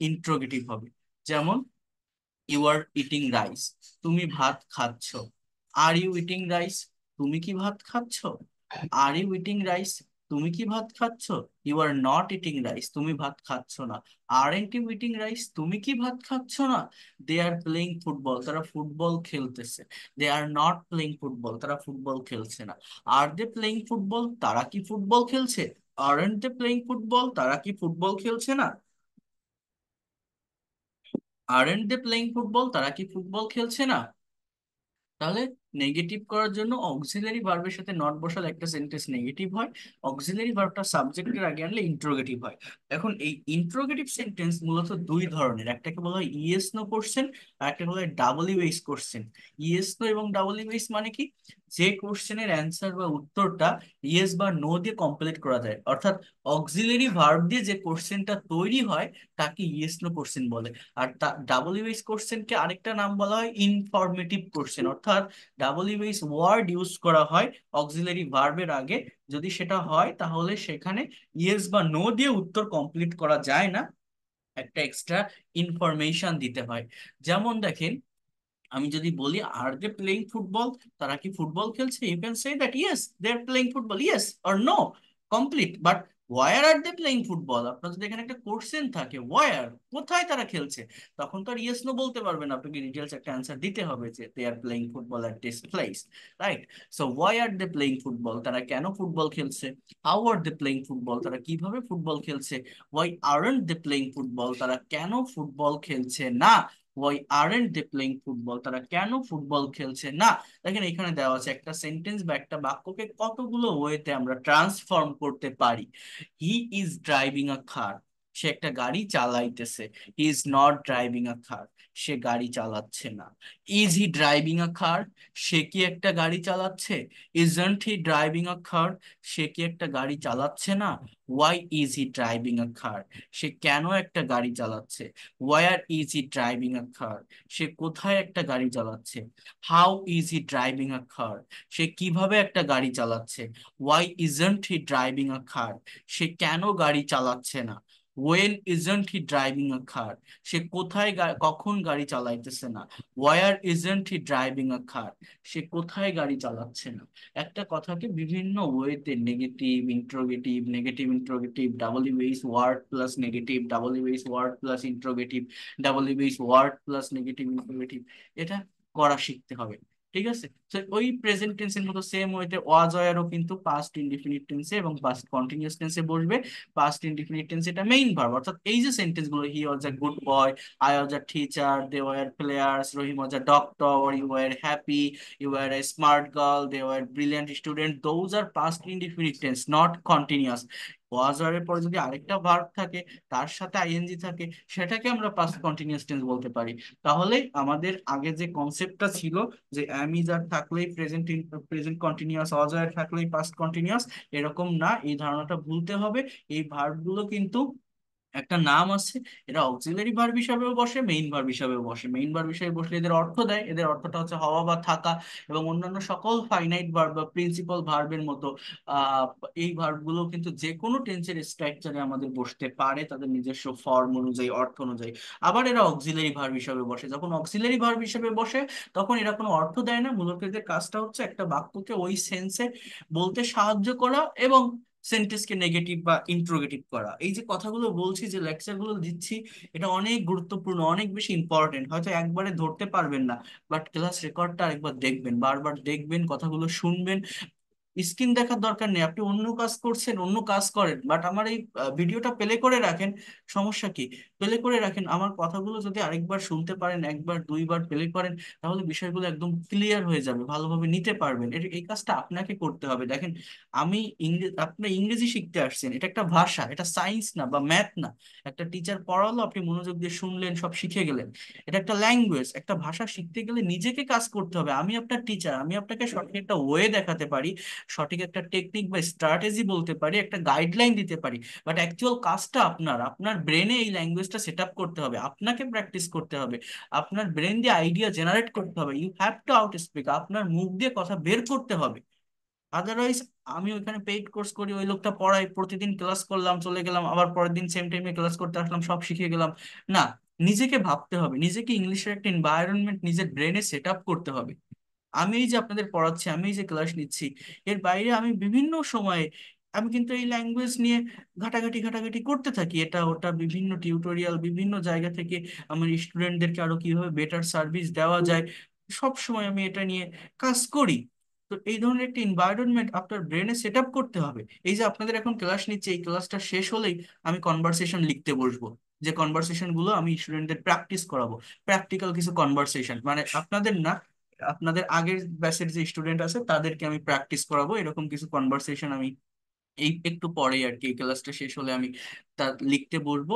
ইন্ট্রোগেটিভ হবে। যেমন ইউ আর ইটিং রাইস, তুমি ভাত খাচ্ছ। আর ইউ ইটিং রাইস, তুমি কি ভাত খাচ্ছ? আর ইউ ইটিং রাইস, তুমি কি ভাত খাচ্ছ? You are not eating rice, তুমি ভাত খাচ্ছ না। আরএন্ট ইউ ইটিং রাইস, তুমি কি ভাত খাচ্ছ না? দে আর প্লেইং ফুটবল, তারা ফুটবল খেলতেছে। দে আর নট প্লেইং ফুটবল, তারা ফুটবল খেলছে না। আর দে প্লেইং ফুটবল, তারা কি ফুটবল খেলছে? আরএন্ট দে প্লেইং ফুটবল, তারা কি ফুটবল খেলছে না? আরএন্ট দে প্লেইং ফুটবল, তারা কি ফুটবল খেলছে না? তাহলে নেগেটিভ করার জন্য অক্সিলারি ভার্বের সাথে নট বসালে একটা সেন্টেন্স নেগেটিভ হয়। অক্সিলারি ভার্বটা সাবজেক্টের আগে আনলে ইন্ট্রোগেটিভ হয়। এখন এই ইন্ট্রোগেটিভ সেন্টেন্স মূলত দুই ধরনের, একটাকে বলা হয় ইয়েস নো কোশ্চেন, আর একটা বলা হয় double us question. Yes no এবং ডাবল ইউএস মানে কি, যে কোশ্চেনের অ্যান্সার বা উত্তরটা ইয়েস বা নো দিয়ে কমপ্লিট করা যায়, অর্থাৎ অক্সিলারি ভার্ব দিয়ে যে কোশ্চেনটা তৈরি হয় তাকে ইয়েস নো কোশ্চেন বলে। আর ডাব্লিউএইচ কোশ্চেনকে আরেকটা নাম বলা হয় ইনফরমেটিভ কোশ্চেন, অর্থাৎ ডাব্লিউএইচ ওয়ার্ড ইউজ করা হয় অক্সিলারি ভার্বের আগে। যদি সেটা হয় তাহলে সেখানে ইয়েস বা নো দিয়ে উত্তর কমপ্লিট করা যায় না, একটা এক্সট্রা ইনফরমেশন দিতে হয়। যেমন দেখেন, আমি যদি বলি আর দে প্লেইং ফুটবল, তারা কি ফুটবল খেলছে, you can say that yes they are playing football, yes or no, complete. But where are they playing football, আপনার যদি এখানে একটা কোশ্চেন থাকে ওয়ার, কোথায় তারা খেলছে, তখন তো আর ইয়েস নো বলতে পারবেন, আপনাকে ডিটেলস একটা অ্যান্সার দিতে হবে যে they are playing football at this place, right? So why are they playing football, তারা কেন ফুটবল খেলছে। How are they playing football, তারা কিভাবে ফুটবল খেলছে। Why aren't they playing football, তারা কেন ফুটবল খেলছে না। Why aren't they playing football, তারা কেন ফুটবল খেলছে না। দেখেন এখানে দেওয়া আছে একটা সেন্টেন্স বা একটা বাক্যকে কতগুলো ওয়েতে আমরা ট্রান্সফর্ম করতে পারি। He is driving a car, সে একটা গাড়ি চালাইতেছে। He is not driving a car, সে গাড়ি চালাচ্ছে না। Is he driving a car, সে কি একটা গাড়ি চালাচ্ছে। Isn't he driving a car, সে কি একটা গাড়ি চালাচ্ছে না। Why is he driving a car, সে কেন একটা গাড়ি চালাচ্ছে। Where is he driving a car, সে কোথায় একটা গাড়ি চালাচ্ছে। How is he driving a car, সে কিভাবে একটা গাড়ি চালাচ্ছে। Why isn't he driving a car, সে কেন গাড়ি চালাচ্ছে না। When isn't he driving a car, সে কোথায় কখন গাড়ি চালাইতেছে না। Where isn't he driving a car, সে কোথায় গাড়ি চালাচ্ছে না। একটা কথাকে বিভিন্ন ওয়েতে, negative interrogative, negative interrogative, WH word plus negative, WH word plus interrogative, WH word plus negative interrogative, এটা করা শিখতে হবে। ঠিক আছে, তো ওই প্রেজেন্ট টেন্সের মতো সেম ওয়েতে ওয়াজ ওয়ারও কিন্তু পাস্ট ইনডিফিনিট টেন্সে এবং পাস্ট কন্টিনিউয়াস টেন্সে বসবে। পাস্ট ইনডিফিনিট টেন্স এটা মেইন ভার্ব, অর্থাৎ এই যে সেন্টেন্স গুলো, he was a good boy, I was a teacher, they were players, Rahim was a doctor, you were happy, you were a smart girl, they were brilliant student, those are past indefinite tense, not continuous. Was আর এর পরে যদি আরেকটা verb থাকে, তার সাথে ING থাকে, সেটাকে আমরা পাস্ট কন্টিনিউয়াস টেন্স বলতে পারি। তাহলে আমাদের আগে যে কনসেপ্টটা ছিল যে অ্যাম ইজ আর থাকলেই প্রেজেন্ট কন্টিনিউয়াস, ওয়াজ আর থাকলেই পাস্ট কন্টিনিউয়াস, এরকম না, এই ধারণাটা ভুলতে হবে। এই ভার্ব গুলো কিন্তু একটা নাম আছে, এরা অক্সিলারি ভার্ব হিসাবেও বসে, মেইন ভার্ব হিসাবেও বসে। মেইন ভার্ব হিসেবে বসলে এদের অর্থ দেয়, এদের অর্থটা হচ্ছে হওয়া বা থাকা। এবং অন্যান্য সকল ফাইনাইট ভার্ব বা প্রিন্সিপাল ভার্বের মতো আহ এই ভার্ব গুলো কিন্তু যে কোনো টেন্সের স্ট্রাকচারে আমাদের বসতে পারে, তাদের নিজস্ব ফর্ম অনুযায়ী, অর্থ অনুযায়ী। আবার এরা অক্সিলারি ভার্ব হিসাবে বসে, যখন অক্সিলারি ভার্ব হিসাবে বসে তখন এরা কোনো অর্থ দেয় না, মূলত এদের কাজটা হচ্ছে একটা বাক্যকে ওই সেন্সে বলতে সাহায্য করা এবং সেন্টেন্সকে নেগেটিভ বা ইন্ট্রোগেটিভ করা। এই যে কথাগুলো বলছি, যে লেকচার গুলো দিচ্ছি, এটা অনেক গুরুত্বপূর্ণ, অনেক বেশি ইম্পর্টেন্ট। হয়তো একবারে ধরতে পারবেন না, বাট ক্লাস রেকর্ডটা একবার দেখবেন, বারবার দেখবেন, কথাগুলো শুনবেন। স্ক্রিন দেখার দরকার নেই, আপনি অন্য কাজ করছেন, অন্য কাজ করেন, বাট আমার এই ভিডিওটা প্লে করে রাখেন। সমস্যা কি, প্লে করে রাখেন, আমার কথাগুলো যদি আরেকবার শুনতে পারেন, একবার দুইবার প্লে করেন, তাহলে বিষয়গুলো একদম ক্লিয়ার হয়ে যাবে, ভালোভাবে নিতে পারবেন। এই কাজটা আপনাকে করতে হবে। দেখেন, আমি ইংরেজি, আপনি ইংরেজি শিখতে আসছেন, এটা একটা ভাষা, এটা সায়েন্স না বা ম্যাথ না। একটা টিচার পড়ালো, আপনি মনোযোগ দিয়ে শুনলেন, সব শিখে গেলেন। এটা একটা ল্যাঙ্গুয়েজ, একটা ভাষা শিখতে গেলে নিজেকে কাজ করতে হবে। আমি আপনার টিচার, আমি আপনাকে সঠিক একটা ওয়ে দেখাতে পারি, সঠিক একটা টেকনিক বা স্ট্র্যাটেজি বলতে পারি, একটা গাইডলাইন দিতে পারি, বাট অ্যাকচুয়াল কাজটা আপনার, আপনার ব্রেনে এই ল্যাঙ্গুয়েজটা সেট আপ করতে হবে, আপনাকে প্র্যাকটিস করতে হবে, আপনার ব্রেন দিয়ে আইডিয়া জেনারেট করতে হবে, you have to out speak, আপনার মুখ দিয়ে কথা বের করতে হবে। আদারওয়াইজ, আমি ওইখানে পেইড কোর্স করি, ওই লোকটা পড়াই, প্রতিদিন ক্লাস করলাম, চলে গেলাম, আবার পরের দিন সেম টাইমে ক্লাস করতে আসলাম, সব শিখে গেলাম, না। নিজেকে ভাবতে হবে, নিজেকে ইংলিশের একটা এনভায়রনমেন্ট নিজের ব্রেনে সেট আপ করতে হবে। আমি এই যে আপনাদের পড়াচ্ছি, আমি এই যে ক্লাস নিচ্ছি, এর বাইরে আমি বিভিন্ন সময়ে আমি কিন্তু এই ল্যাঙ্গুয়েজ নিয়ে ঘাটাঘাটি ঘাটাঘাটি করতে থাকি, এটা ওটা, বিভিন্ন টিউটোরিয়াল, বিভিন্ন জায়গা থেকে আমার স্টুডেন্টদেরকে আরো কিভাবে বেটার সার্ভিস দেওয়া যায়, সব সময় আমি এটা নিয়ে কাজ করি। তো এই ধরনের একটা এনভায়রনমেন্ট আপনার ব্রেনে সেট আপ করতে হবে। এই যে আপনাদের এখন ক্লাস নিচ্ছে, এই ক্লাসটা শেষ হলেই আমি কনভারসেশন লিখতে বসবো, যে কনভারসেশন গুলো আমি স্টুডেন্টদের প্র্যাকটিস করাবো। প্র্যাকটিক্যাল কিছু কনভারসেশন, মানে আপনাদের না, আপনাদের আগের ব্যাচের যে স্টুডেন্ট আছে তাদেরকে আমি প্র্যাকটিস করাবো, এরকম কিছু কনভারসেশন আমি এই একটু পরেই আর কি, এই ক্লাসটা শেষ হলে আমি তা লিখতে বলবো।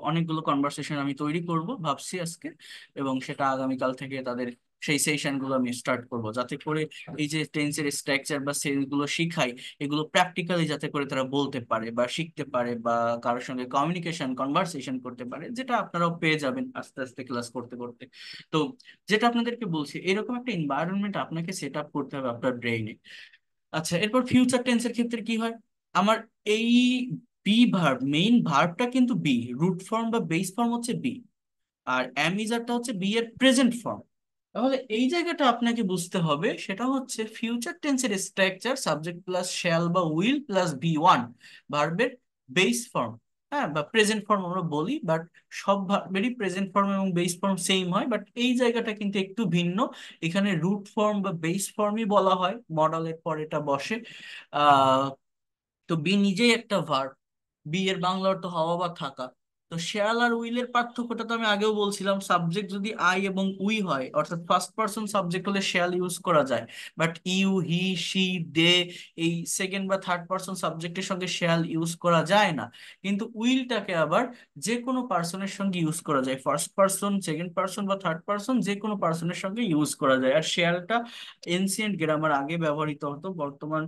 অনেকগুলো কনভারসেশন আমি তৈরি করব ভাবছি আজকে, এবং সেটা আগামীকাল থেকে তাদের সেই সেশন গুলো আমি স্টার্ট করব, যাতে করে এই যে টেন্সের স্ট্রাকচার বা সেন্স গুলো শিখাই, এগুলো প্র্যাকটিক্যালি যাতে করে তারা বলতে পারে বা শিখতে পারে বা কারোর সঙ্গে কমিউনিকেশন কনভারসেশন করতে পারে, যেটা আপনারাও পেয়ে যাবেন আস্তে আস্তে ক্লাস করতে করতে। তো যেটা আপনাদেরকে বলছি, এরকম একটা এনভায়রনমেন্ট আপনাকে সেট আপ করতে হবে আপনার ব্রেইনে। আচ্ছা, এরপর ফিউচার টেন্সের ক্ষেত্রে কি হয়, আমার এই বি ভার্ব, মেইন ভার্বটা কিন্তু বি, রুট ফর্ম বা বেস ফর্ম হচ্ছে বি, আর অ্যামিজারটা হচ্ছে বি এর প্রেজেন্ট ফর্ম। তাহলে এই জায়গাটা আপনাকে বুঝতে হবে, সেটা হচ্ছে ফিউচার টেন্সের স্ট্রাকচার সাবজেক্ট প্লাস শ্যাল বা উইল প্লাস বি ওয়ান, ভার্বের বেস ফর্ম। হ্যাঁ, বা প্রেজেন্ট ফর্ম আমরা বলি, বাট সব ভার্বেরই প্রেজেন্ট ফর্ম এবং বেস ফর্ম সেম হয়, বাট এই জায়গাটা কিন্তু একটু ভিন্ন। এখানে রুট ফর্ম বা বেস ফর্মই বলা হয়, মডেলের পর এটা বসে। আহ তো বি নিজেই একটা ভার্ব, বি এর বাংলা অর্থ হওয়া বা থাকা। তো শ্যাল আর উইলের পার্থক্যটা তো আমি আগেও বলছিলাম, সাবজেক্ট যদি আই এবং উই হয়, অর্থাৎ ফার্স্ট পার্সন সাবজেক্ট হলে শ্যাল ইউজ করা যায়, বাট ইউ, হি, শি, দে, এই সেকেন্ড বা থার্ড পার্সন সাবজেক্টের সঙ্গে শ্যাল ইউজ করা যায় না। কিন্তু উইলটাকে আবার যে কোনো পার্সনের সঙ্গে ইউজ করা যায়, ফার্স্ট পার্সন, সেকেন্ড পার্সন বা থার্ড পার্সন, যে কোনো পার্সনের সঙ্গে ইউজ করা যায়। আর শ্যালটা এনসিয়েন্ট গ্রামার আগে ব্যবহৃত হতো, বর্তমান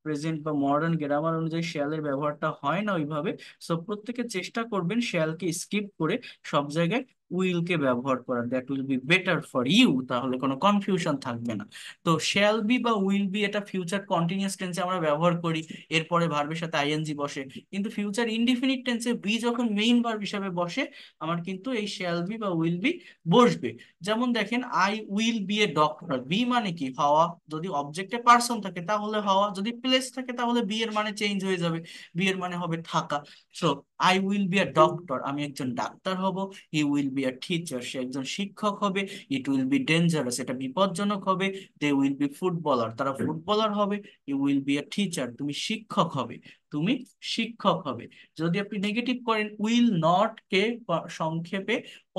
প্রেজেন্ট বা মডার্ন গ্রামার অনুযায়ী শেয়ালের ব্যবহারটা হয় না ওইভাবে। সো প্রত্যেকে চেষ্টা করবেন শেয়ালকে স্কিপ করে সব জায়গায় উইল কে ব্যবহার করার, that will be better for you, তাহলে কোনো কনফিউশন থাকবে না। তো শ্যাল বি বা উইল বি এটা ফিউচার কন্টিনিউয়াস টেন্সে আমরা ব্যবহার করি, এরপরে ভার্বের সাথে আইএনজি বসে। কিন্তু ফিউচার ইনডিফিনিট টেন্সে বি যখন মেইন ভার্ব হিসাবে বসে, আমার কিন্তু এই শ্যাল বি বা উইল বি বসবে। যেমন দেখেন, I will be a doctor, be মানে কি, হওয়া। যদি অবজেক্টে পার্সন থাকে তাহলে হওয়া, যদি প্লেস থাকে তাহলে বি এর মানে চেঞ্জ হয়ে যাবে, বি এর মানে হবে থাকা। So I will be a doctor, আমি একজন ডাক্তার হব। He will be a teacher, সে একজন শিক্ষক হবে। ইট উইল বি ডেঞ্জারাস, এটা বিপজ্জনক হবে। দে উইল বি ফুটবলার, তারা ফুটবলার হবে। You will be a teacher, তুমি শিক্ষক হবে। তুমি শিক্ষক হবে। যদি আপনি নেগেটিভ করেন উইল নট কে সংক্ষেপে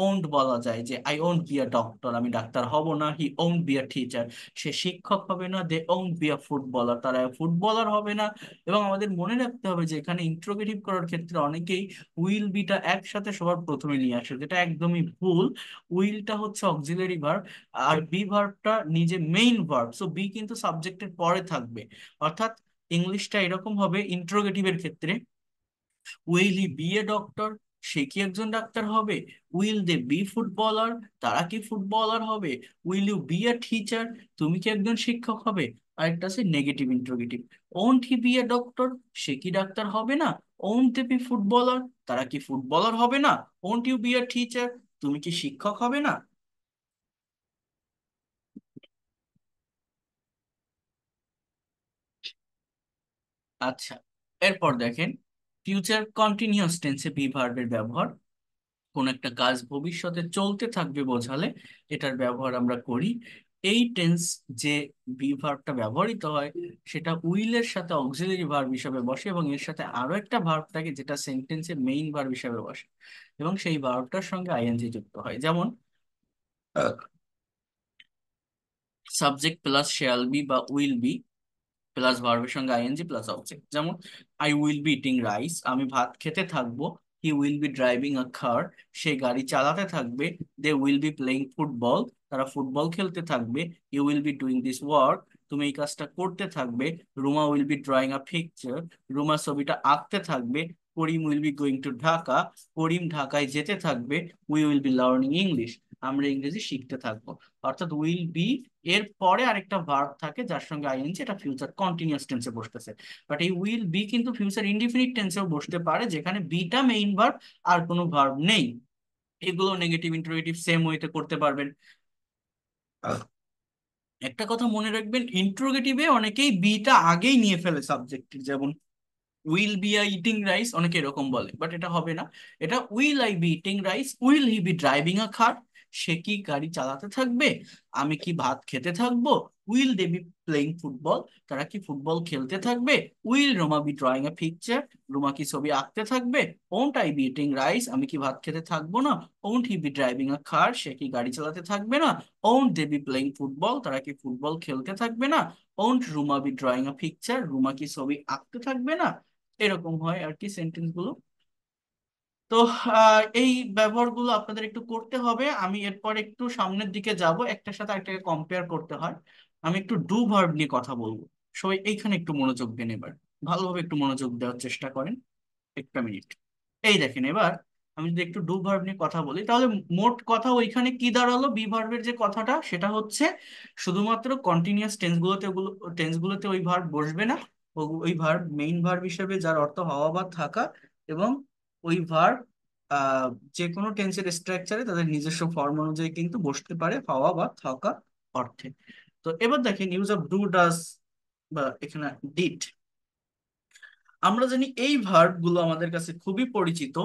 ওন্ট বলা যায়, যে I won't be a doctor, আমি ডাক্তার হব না। He won't be a teacher, সে শিক্ষক হবে না। They won't be a footballer, তারা ফুটবলার হবে না। এবং আমাদের মনে রাখতে হবে যে এখানে ইন্ট্রোগেটিভ করার ক্ষেত্রে অনেকেই উইল বিটা একসাথে সবার প্রথমে নিয়ে আসে, যেটা একদমই ভুল। উইলটা হচ্ছে অক্সিলারি ভার্ব, আর বি ভার্বটা নিজে মেইন ভার্ব, সো বি কিন্তু সাবজেক্টের পরে থাকবে। অর্থাৎ ইংলিশটা এরকম হবে ইন্ট্রোগেটিভের ক্ষেত্রে, will he be a doctor, সে কি একজন ডাক্তার হবে। উইল দে বি ফুটবলার, তারা কি ফুটবলার হবে। Will you be a teacher, তুমি কি একজন শিক্ষক হবে। আরেকটা আছে negative interrogative, won't he be a doctor, সে কি ডাক্তার হবে না। ওন্ট দে বি ফুটবলার, তারা কি ফুটবলার হবে না। Won't you be a teacher, তুমি কি শিক্ষক হবে না। আচ্ছা, এরপর দেখেন ফিউচার কন্টিনিউয়াস টেন্সে বি ভার্বের ব্যবহার। কোন একটা কাজ ভবিষ্যতে চলতে থাকবে বোঝালে এটার ব্যবহার আমরা করি। এই টেন্স যে বি ভার্বটা ব্যবহৃত হয় সেটা উইলের সাথে অক্সিলারি ভার্ব হিসাবে বসে, এবং এর সাথে আরো একটা ভার্ব থাকে যেটা সেন্টেন্সের মেইন ভার্ব হিসাবে বসে, এবং সেই ভার্বটার সঙ্গে আইএনজি যুক্ত হয়। যেমন সাবজেক্ট প্লাস শ্যাল বি বা উইল বি প্লাস ভার্বের সঙ্গে আইএনজি প্লাস অবজেক্ট। যেমন I will be eating rice, আমি ভাত খেতে থাকবো। He will be driving a car, সে গাড়ি চালাতে থাকবে। They will be playing football, তারা ফুটবল খেলতে থাকবে। You will be doing this work, তুমি এই কাজটা করতে থাকবে। Ruma will be drawing a picture, Ruma ছবিটা আঁকতে থাকবে। Karim will be going to Dhaka, করিম ঢাকায় যেতে থাকবে। We will be learning English, আমরা ইংরেজি শিখতে থাকবো। অর্থাৎ উইল বি এর পরে আরেকটা ভার্ব থাকে যার সঙ্গে আইএনজি, এটা ফিউচার কন্টিনিউয়াস টেন্সে বসতেছে। বাট এই উইল বি কিন্তু ফিউচার ইনডিফিনিট টেন্সেও বসতে পারে, যেখানে বিটা মেইন ভার্ব আর কোনো ভার্ব নেই। এগুলো নেগেটিভ ইন্টারোগেটিভ সেম ওয়েতে করতে পারবেন। একটা কথা মনে রাখবেন, ইন্টারোগেটিভে অনেকেই বিটা আগেই নিয়ে ফেলে সাবজেক্টের। যেমন will be I eating rice, অনেকে এরকম বলে, বাট এটা হবে না। এটা will I be eating rice, will he be driving a car, সে কি গাড়ি চালাতে থাকবে। আমি কি ভাত খেতে থাকবো। Will they be playing football, তারা কি ফুটবল খেলতে থাকবে। Will Roma be drawing a picture, Roma কি ছবি আঁকতে থাকবে। Won't I be eating rice, আমি কি ভাত খেতে থাকবো না। Won't he be driving a car, সে কি গাড়ি চালাতে থাকবে না। Won't they be playing football, তারা কি ফুটবল খেলতে থাকবে না। Won't Ruma be drawing a picture, Ruma কি ছবি আঁকতে থাকবে না। এরকম হয় আর কি সেন্টেন্স গুলো। তো এই ব্যবহারগুলো আপনাদের একটু করতে হবে। আমি এরপর একটু সামনের দিকে যাব, একটার সাথে আরেকটাকে কম্পেয়ার করতে হয়। আমি একটু ডু ভার্ব নিয়ে কথা বলবো। সবাই এইখানে একটু মনোযোগ দেন এবার, ভালোভাবে একটু মনোযোগ দেওয়ার চেষ্টা করেন। একটা মিনিট। এই দেখেন এবার আমি যদি একটু ডু ভার্ব নিয়ে কথা বলি, তাহলে মোট কথা ওইখানে কি দাঁড়ালো, বি ভার্বের যে কথাটা সেটা হচ্ছে শুধুমাত্র কন্টিনিউয়াস টেন্সগুলোতে ওই ভার্ব বসবে না। ওই ভার্ব মেইন ভার্ব হিসেবে যার অর্থ হওয়া বা থাকা, এবং ওই ভার্ব আহ যে কোনো টেন্সের স্ট্রাকচারে তাদের নিজস্ব ফর্ম অনুযায়ী কিন্তু বসতে পারে হওয়া বা থাকা অর্থে। তো এবার দেখেন ইউজ অফ ডু ডাজ বা এখানে ডিড। আমরা জানি এই ভার্ব গুলো আমাদের কাছে খুবই পরিচিত,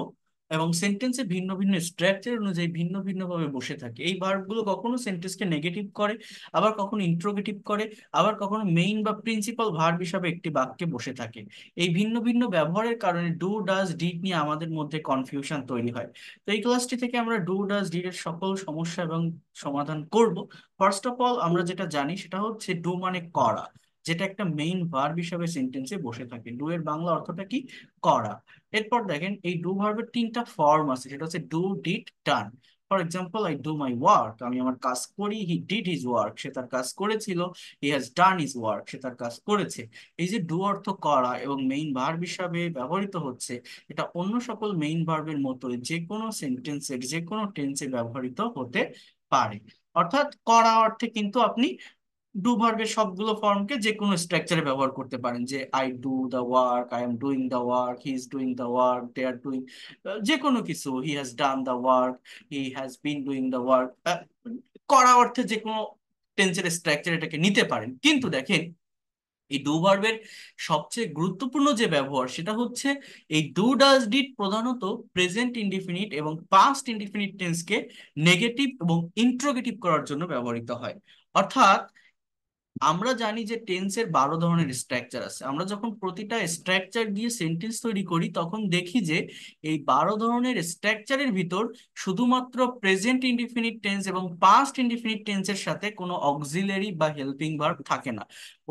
এবং সেন্টেন্সে ভিন্ন ভিন্ন স্ট্রাকচার অনুযায়ী ভিন্ন ভিন্ন ভাবে বসে থাকে। এই ভার্ব গুলো কখনো সেন্টেন্সকে নেগেটিভ করে, আবার কখনো ইন্ট্রোগেটিভ করে, আবার কখনো মেইন বা প্রিন্সিপাল ভার্ব হিসাবে একটি বাক্যে বসে থাকে। এই ভিন্ন ভিন্ন ব্যবহারের কারণে ডু ডাজ ডিড নিয়ে আমাদের মধ্যে কনফিউশন তৈরি হয়। তো এই ক্লাসটি থেকে আমরা ডু ডাজ ডিড এর সকল সমস্যা এবং সমাধান করব। ফার্স্ট অফ অল আমরা যেটা জানি সেটা হচ্ছে ডু মানে করা, যেটা একটা মেইন ভার্ব হিসাবে সেন্টেন্সে বসে থাকে। ডু এর বাংলা অর্থটা কি, করা। এরপর দেখেন এই ডু ভার্বের তিনটা ফর্ম আছে, সেটা হচ্ছে do did done. For example I do my work, আমি আমার কাজ করি। হি ডিড হিজ ওয়ার্ক, সে তার কাজ করেছিল। He has done his work, সে তার কাজ করেছে। এই যে ডু অর্থ করা এবং মেইন ভার্ব হিসাবে ব্যবহৃত হচ্ছে, এটা অন্য সকল মেইন ভার্বের মতোই যে কোনো সেন্টেন্সের যে কোনো টেন্সে ব্যবহৃত হতে পারে। অর্থাৎ করা অর্থে কিন্তু আপনি ডু ভার্বের সবগুলো ফর্মকে যে কোনো স্ট্রাকচারে ব্যবহার করতে পারেন, যে I do the work, I am doing the work, he is doing the work, they are doing, যে কোনো কিছু, he has done the work, he has been doing the work. করা অর্থে যে কোনো টেন্সের স্ট্রাকচার এটাকে নিতে পারেন। কিন্তু দেখেন এই ডু ভার্বের সবচেয়ে গুরুত্বপূর্ণ যে ব্যবহার সেটা হচ্ছে এই ডু ডাজ ডিড প্রধানত প্রেজেন্ট ইনডিফিনিট এবং পাস্ট ইনডিফিনিট টেন্সকে নেগেটিভ এবং ইন্ট্রোগেটিভ করার জন্য ব্যবহৃত হয়। অর্থাৎ আমরা জানি যে টেন্সের 12 ধরনের স্ট্রাকচার আছে। আমরা যখন প্রতিটা স্ট্রাকচার দিয়ে সেন্টেন্স তৈরি করি তখন দেখি যে এই 12 ধরনের স্ট্রাকচারের ভিতর শুধুমাত্র প্রেজেন্ট ইনডিফিনিট টেন্স এবং পাস্ট ইনডিফিনিট টেন্সের সাথে কোনো অক্সিলারি বা হেল্পিং ভার্ব থাকে না,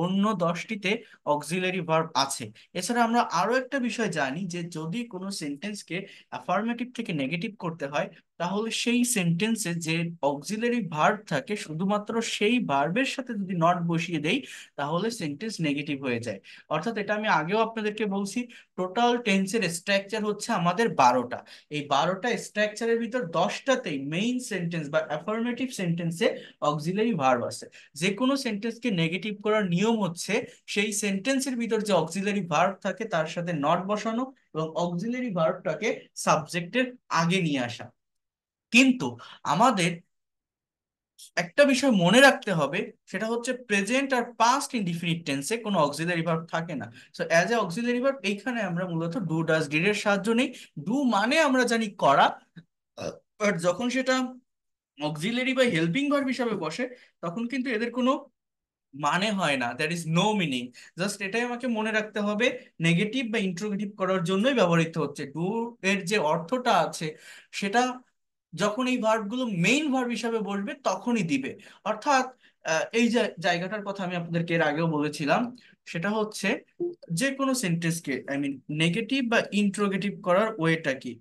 অন্য 10টিতে অক্সিলারি ভার্ব আছে। এছাড়া আমরা আরো একটা বিষয় জানি যে যদি কোনো সেন্টেন্সকে অ্যাফার্মেটিভ থেকে নেগেটিভ করতে হয় তাহলে সেই সেন্টেন্সে যে অক্সিলারি ভার্ব থাকে শুধুমাত্র সেই ভার্বের সাথে যদি নট বসিয়ে দেই তাহলে সেন্টেন্স নেগেটিভ হয়ে যায়। অর্থাৎ এটা আমি আগেও আপনাদেরকে বলছি, টোটাল টেন্সের স্ট্রাকচার হচ্ছে আমাদের 12টা। এই 12টা স্ট্রাকচারের ভিতর 10টাতেই মেইন সেন্টেন্স বা অ্যাফার্মেটিভ সেন্টেন্সে অক্সিলারি ভার্ব আছে। যে কোনো সেন্টেন্সকে নেগেটিভ করার নিয়ম হচ্ছে সেই সেন্টেন্সের ভিতর যে অক্সিলারি ভার্ব থাকে তার সাথে নট বসানো এবং অক্সিলারি ভার্বটাকে সাবজেক্টের আগে নিয়ে আসা। কিন্তু আমাদের একটা বিষয় মনে রাখতে হবে, সেটা হচ্ছে প্রেজেন্ট আর পাস্ট ইনডিফিনিট টেন্সে কোনো অক্সিলারি ভার্ব থাকে না। So as a auxiliary verb এইখানে আমরা মূলত ডু ডাজ ডিড এর সাহায্য নেই। ডু মানে আমরা জানি করা, বাট যখন সেটা অক্সিলারি বা হেল্পিং ভার্ব হিসাবে বসে তখন কিন্তু এদের কোনো মানে হয় না, that is no meaning. Just এটাই আমাকে মনে রাখতে হবে, নেগেটিভ বা ইন্ট্রোগেটিভ করার জন্যই ব্যবহৃত হচ্ছে। ডু এর যে অর্থটা আছে সেটা যখন এই ভার্বগুলো মেইন ভার্ব হিসাবে বসবে তখনই দিবে। অর্থাৎ এই যে জায়গাটার কথা আমি আপনাদেরকে এর আগেও বলেছিলাম, সেটা হচ্ছে যে কোনো সেন্টেন্সকে নেগেটিভ বা ইন্ট্রোগেটিভ করার ওয়েটা কি,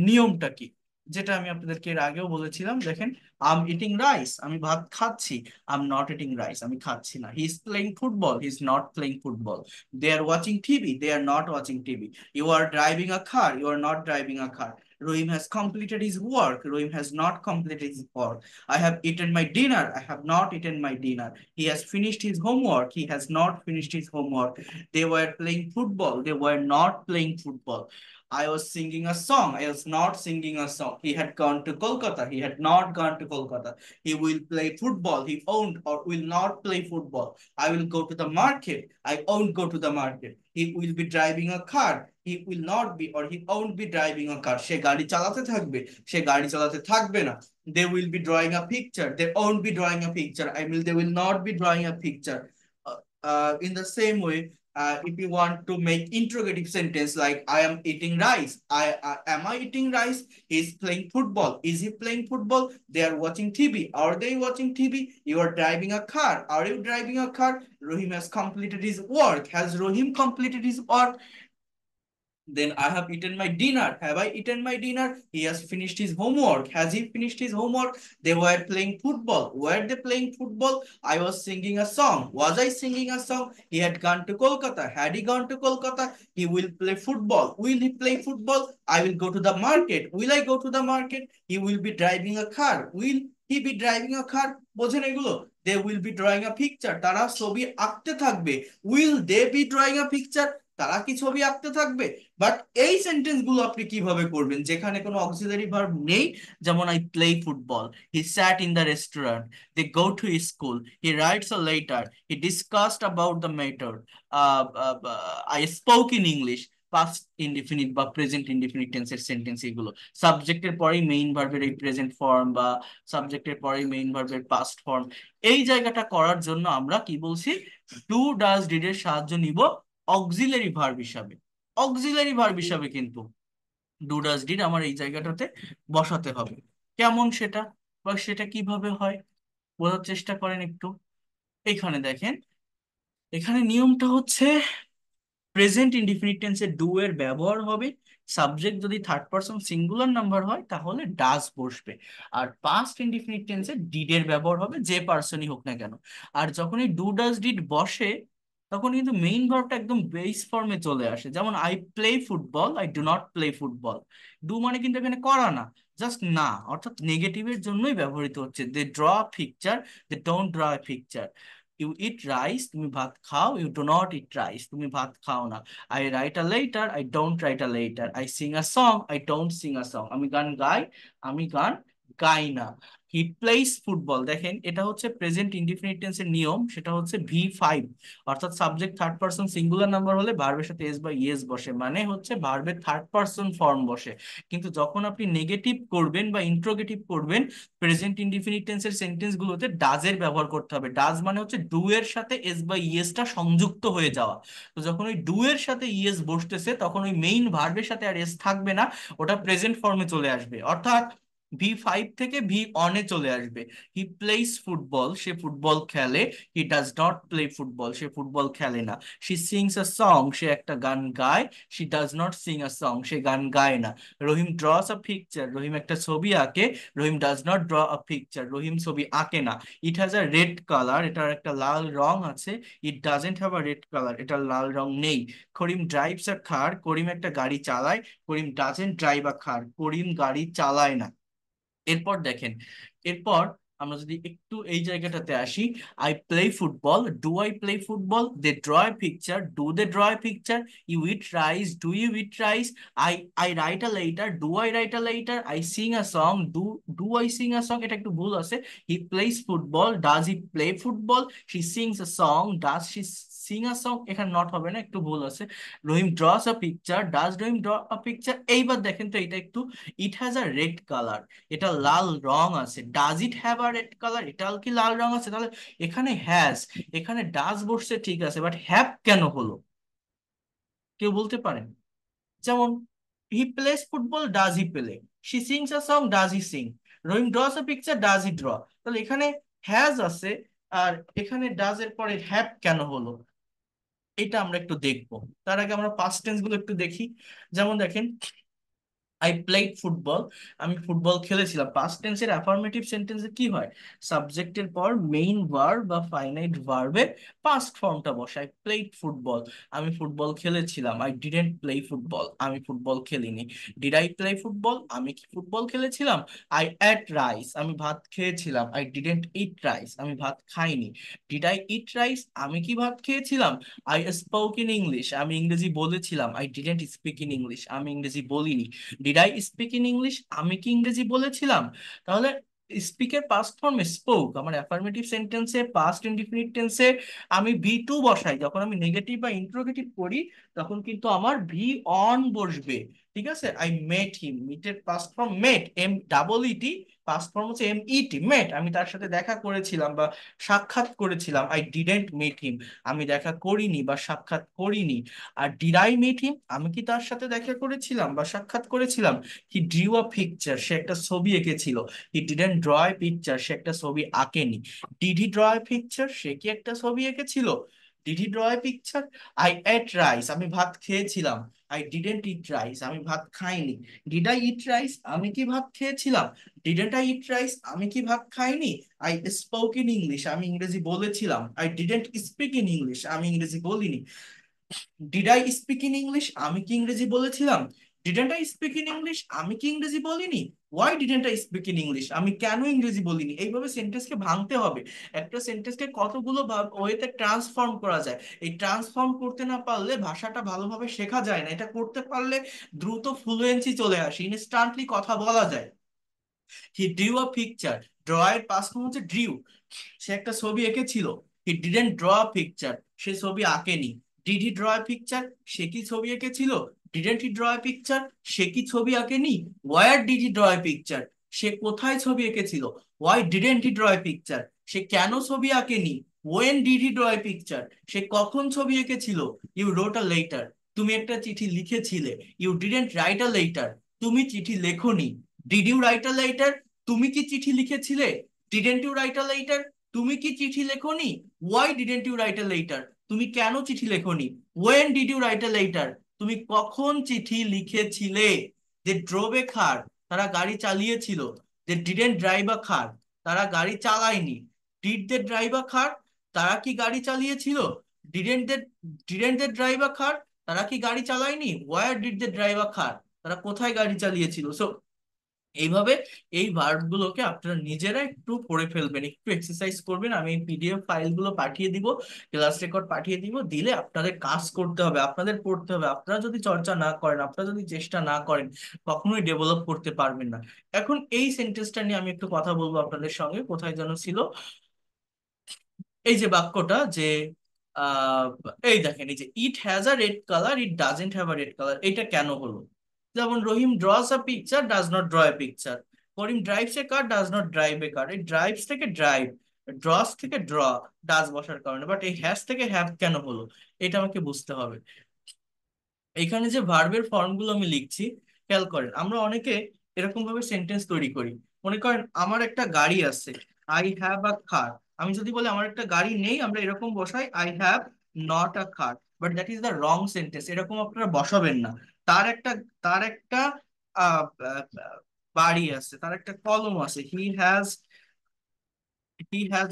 নিয়মটা কি, যেটা আমি আপনাদেরকে এর আগেও বলেছিলাম। দেখেন, আম ইটিং রাইস, আমি ভাত খাচ্ছি। আম নট ইটিং রাইস, আমি খাচ্ছি না। He is playing football, he is not playing football. They are watching TV, they are not watching TV. You are driving a car, you are not driving a car. Rohim has completed his work. Rohim has not completed his work. I have eaten my dinner. I have not eaten my dinner. He has finished his homework. He has not finished his homework. They were playing football. They were not playing football. I was singing a song. I was not singing a song. He had gone to Kolkata. He had not gone to Kolkata. He will play football. He won't or will not play football. I will go to the market. I won't go to the market. He will be driving a car. He will not be or he won't be driving a car. সে গাড়ি চালাতে থাকবে, সে গাড়ি চালাতে থাকবে না। They will be drawing a picture. They won't be drawing a picture. I mean, they will not be drawing a picture. In the same way, if you want to make interrogative sentence like I am eating rice, am I eating rice? He's playing football. Is he playing football? They are watching TV. Are they watching TV? You are driving a car. Are you driving a car? Rohim has completed his work. Has Rohim completed his work? Then I have eaten my dinner. Have I eaten my dinner? He has finished his homework. Has he finished his homework? They were playing football. Were they playing football? I was singing a song. Was I singing a song? He had gone to Kolkata. Had he gone to Kolkata? He will play football. Will he play football? I will go to the market. Will I go to the market? He will be driving a car. Will he be driving a car? বোঝেন এগুলো? They will be drawing a picture. তারা ছবি আঁকতে থাকবে। Will they be drawing a picture? তারা কি ছবি আঁকতে থাকবে? বাট এই সেন্টেন্স গুলো আপনি কিভাবে করবেন যেখানে কোনো অক্সিলারি ভার্ব নেই? যেমন I play football, he sat in the restaurant, they go to school, he writes a letter, he discussed about the matter, I spoke in English. Past indefinite বা প্রেজেন্ট ইনডিফিনিট টেন্সের sentence এগুলো। সাবজেক্টের পরেই main ভার্বের এই present form বা সাবজেক্টের পরেই মেইন ভার্বের পাস্ট ফর্ম। এই জায়গাটা করার জন্য আমরা কি বলছি? ডু ডাজ ডিড এর সাহায্য নিব অক্সিলারি ভার্ব হিসাবে। অক্সিলারি ভার্ব হিসাবে কিন্তু ডু ডাজ ডিড আমার এই জায়গাটাতে বসাতে হবে। কেমন সেটা বা সেটা কিভাবে হয় বোঝার চেষ্টা করেন একটু। এখানে দেখেন, এখানে নিয়মটা হচ্ছে প্রেজেন্ট ইনডিফিনিট টেন্সে ডু এর ব্যবহার হবে, সাবজেক্ট যদি থার্ড পারসন সিঙ্গুলার নাম্বার হয় তাহলে ডাজ বসবে। আর পাস্ট ইনডিফিনিট টেন্সে ডিড এর ব্যবহার হবে যে পার্সনই হোক না কেন। আর যখন এই ডু ডাজ ডিড বসে তখন কিন্তু মেইন ভার্বটা একদম বেস ফর্মে চলে আসে। যেমন I play football, I do not play football. Do মানে কিন্তু এখানে করা না, জাস্ট না, অর্থাৎ নেগেটিভের জন্যই ব্যবহৃত হচ্ছে। They draw picture, they don't draw picture. You eat rice, তুমি ভাত খাও। You do not eat rice, তুমি ভাত খাও না। I write a letter, I don't write a letter. I sing a song, I don't sing a song. আমি গান গাই, আমি গান গাই না। হি প্লেইস ফুটবল, দেখেন এটা হচ্ছে প্রেজেন্ট ইনডিফিনিট টেন্সের নিয়ম, সেটা হচ্ছে V5, অর্থাৎ subject third person singular number হলে ভার্বের সাথে এস বা ইএস বসে, মানে হচ্ছে ভার্বের থার্ড পারসন ফর্ম বসে। কিন্তু যখন আপনি নেগেটিভ করবেন বা ইন্ট্রোগেটিভ করবেন, প্রেজেন্ট ইনডিফিনিট টেন্সের সেন্টেন্স গুলোতে ডাজের ব্যবহার করতে হবে। ডাজ মানে হচ্ছে ডু এর সাথে এস বা ইএসটা সংযুক্ত হয়ে যাওয়া। তো যখন ওই ডু এর সাথে ইএস বসতেছে, তখন ওই মেইন ভার্বের সাথে আর এস থাকবে না, ওটা প্রেজেন্ট ফর্মে চলে আসবে, অর্থাৎ V5 থেকে V1-এ চলে আসবে। হি প্লেইস ফুটবল, সে ফুটবল খেলে। He does not play football, সে ফুটবল খেলে না। শি সিংস আ সং, সে একটা গান গায়। She does not sing a song, সে গান গায় না। রহিম ড্রস আ পিকচার, রহিম একটা ছবি আঁকে। Rahim does not draw a picture, Rahim ছবি আঁকে না। It has a red colour, এটার একটা লাল রং আছে। It doesn't have a red colour, এটার লাল রং নেই। করিম ড্রাইভস আ কার, করিম একটা গাড়ি চালায়। করিম ডাজেন্ট ড্রাইভ আ কার, করিম গাড়ি চালায় না। এরপর দেখেন, এরপর আমরা যদি একটু এই জায়গাটাতে আসি, I play football, do I play football, they draw a picture, do they draw a picture, you eat rice, do you eat rice, I I write a letter, do I write a letter, I sing a song, do do I sing a song, এটা একটু ভুল আছে। He plays football, does he play football, she sings a song, does she sing a song, এখানে not হবে না, একটু ভুল আছে। Rahim draws a picture, does Rahim draw a picture. এইবার দেখেন তো এটা একটু, it has a red colour, এটা লাল রং আছে। Does it have a red colour, এটা কি লাল রং আছে? তাহলে এখানে হ্যাজ, এখানে ডাজ বসছে ঠিক আছে, বাট হ্যাভ কেন হলো? কেউ বলতে পারেন? যেমন হি plays football, does he play, she sings a song, does he Singh, Rahim draws a picture, does he draw. তাহলে এখানে হ্যাজ আছে, আর এখানে ডাজ এর পরে হ্যাভ কেন হলো, এটা আমরা একটু দেখবো। তার আগে আমরা পাস্ট টেন্স গুলো একটু দেখি। যেমন দেখেন, আই প্লেড ফুটবল, আমি ফুটবল খেলেছিলাম। পাস্ট টেন্সের অ্যাফার্মেটিভ সেন্টেন্সে কি হয়? সাবজেক্টের পর মেইন ভার্ব বা ফাইনাইট ভার্বের পাস্ট ফর্মটা বসে। আই প্লেড ফুটবল, আমি ফুটবল খেলেছিলাম। আই ডিডেন্ট প্লে ফুটবল, আমি ফুটবল খেলিনি। ডিড আই প্লে ফুটবল, আমি কি ফুটবল খেলেছিলাম? আই এট রাইস, আমি ভাত খেয়েছিলাম। আই ডিডেন্ট ইট রাইস, আমি ভাত খাইনি। ডিড আই ইট রাইস, আমি কি ভাত খেয়েছিলাম? আই স্পোক ইন ইংলিশ, আমি ইংরেজি বলেছিলাম। I didn't speak in English, আমি ইংরেজি বলিনি। Did I speak in English, আমি কি ইংরেজি বলেছিলাম? তাহলে স্পিকের পাস্ট ফর্মে স্পোক, আমার অ্যাফার্মেটিভ সেন্টেন্সে পাস্ট ইনডিফিনিট টেন্সে আমি V2 বসাই, যখন আমি নেগেটিভ বা ইন্ট্রোগেটিভ করি, তখন কিন্তু আমার V1 বসবে। ঠিক আছে? আই মেট হিম, মিটের past form met, M EET, past form হচ্ছে MET, মেট, আমি তার সাথে দেখা করেছিলাম বা সাক্ষাৎ করেছিলাম। আই ডিডেন্ট মিট হিম, আমি দেখা করিনি বা সাক্ষাৎ করিনি। আর ডিড আই মিট হিম, আমি কি তার সাথে দেখা করেছিলাম বা সাক্ষাৎ করেছিলাম? হি ড্রিউ আ পিকচার, সে একটা ছবি এঁকেছিল। He didn't draw a picture, সে একটা ছবি আঁকেনি। Did he draw a picture, সে কি একটা ছবি এঁকেছিল? Did he draw a picture? I ate rice, আমি ভাত খেয়েছিলাম। আই ডিডেন্ট ইট রাইস, আমি ভাত খাইনি। ডিড আই ইট রাইস, আমি কি ভাত খেয়েছিলাম? ডিডেন্ট আই ইট রাইস, আমি কি ভাত খাইনি? আই স্পোক ইন ইংলিশ, আমি ইংরেজি বলেছিলাম। I didn't speak in English, আমি ইংরেজি বলিনি। Did I speak in English, আমি কি ইংরেজি বলেছিলাম? Didn't I speak in English, আমি কি ইংরেজি বলিনি? Why didn't I speak in English, আমি কেন ইংরেজি বলিনি? এইভাবে সেন্টেন্সকে ভাঙতে হবে। একটা সেন্টেন্সকে কতগুলো ওয়েতে ট্রান্সফর্ম করা যায়, এই ট্রান্সফর্ম করতে না পারলে ভাষাটা ভালোভাবে শেখা যায় না। এটা করতে পারলে দ্রুত ফ্লুয়েন্সি চলে আসে, ইনস্ট্যান্টলি কথা বলা যায়। He drew a picture, draw এর পাস্ট ফর্ম হচ্ছে ড্রিউ, সে একটা ছবি এঁকেছিল। He didn't draw a picture, সে ছবি আঁকেনি। Did he draw a picture, সে কি ছবি এঁকেছিল? Didn't he draw a picture, সে কি ছবি আঁকেনি। Where did he draw a picture, সে কোথায় ছবি এঁকেছিল? Why didn't he draw a picture, সে কেন ছবি আঁকেনি? When did he draw a picture, সে কখন ছবি এঁকেছিল? ইউ রোট আ লেটার, তুমি একটা চিঠি লিখেছিলে। You didn't write a letter, তুমি চিঠি লেখনি। Did you write a letter, তুমি কি চিঠি লিখেছিলে? Didn't you write a letter, তুমি কি চিঠি লেখনি? Why didn't you write a letter, তুমি কেন চিঠি লেখনি? When did you write a letter, তুমি কখন চিঠি লিখেছিলে? দে ড্রোভ এ কার, তারা গাড়ি চালিয়েছিল। দে ডিডেন্ট ড্রাইভ আ কার, তারা গাড়ি চালায়নি। Did they drive a car, তারা কি গাড়ি চালিয়েছিল? Didn't they didn't they drive a car, তারা কি গাড়ি চালায়নি। Where did they drive a car, তারা কোথায় গাড়ি চালিয়েছিল? সো এইভাবে এই ভার্ব গুলোকে আপনারা নিজেরা একটু পড়ে ফেলবেন, একটু এক্সারসাইজ করবেন। আমি এই পিডিএফ ফাইলগুলো পাঠিয়ে দিব, ক্লাস রেকর্ড পাঠিয়ে দিব, দিলে আপনাদের কাজ করতে হবে, আপনাদের পড়তে হবে। আপনারা যদি চর্চা না করেন, আপনারা যদি চেষ্টা না করেন, কখনোই ডেভেলপ করতে পারবেন না। এখন এই সেন্টেন্সটা নিয়ে আমি একটু কথা বলবো আপনাদের সঙ্গে, কোথায় যেন ছিল এই যে বাক্যটা, যে আহ এই দেখেন, এই যে it has a red colour, it doesn't have a red colour, এটা কেন হলো? যেমন Rahim draws a picture, does not draw a picture. Karim drives a car, does not drive a car. এই ড্রাইভস থেকে ড্রাইভ, ড্রস থেকে ড্র, ডাজ বসার কারণে। But এই হ্যাজ থেকে হ্যাভ কেন হলো, এটা আমাকে বুঝতে হবে। এখানে যে ভার্বের ফর্মগুলো আমি লিখছি, খেয়াল করেন, আমরা অনেকে এরকম ভাবে সেন্টেন্স তৈরি করি। মনে করেন আমার একটা গাড়ি আছে, আই হ্যাভ আ কার। আমি যদি বলি আমার একটা গাড়ি নেই, আমরা এরকম বসাই, I have not a car. But that is the wrong sentence, এরকম আপনারা বসাবেন না। তার একটা তার একটা আহ, আহ, বাড়ি আছে, তার একটা কলম আছে, হি হ্যাজ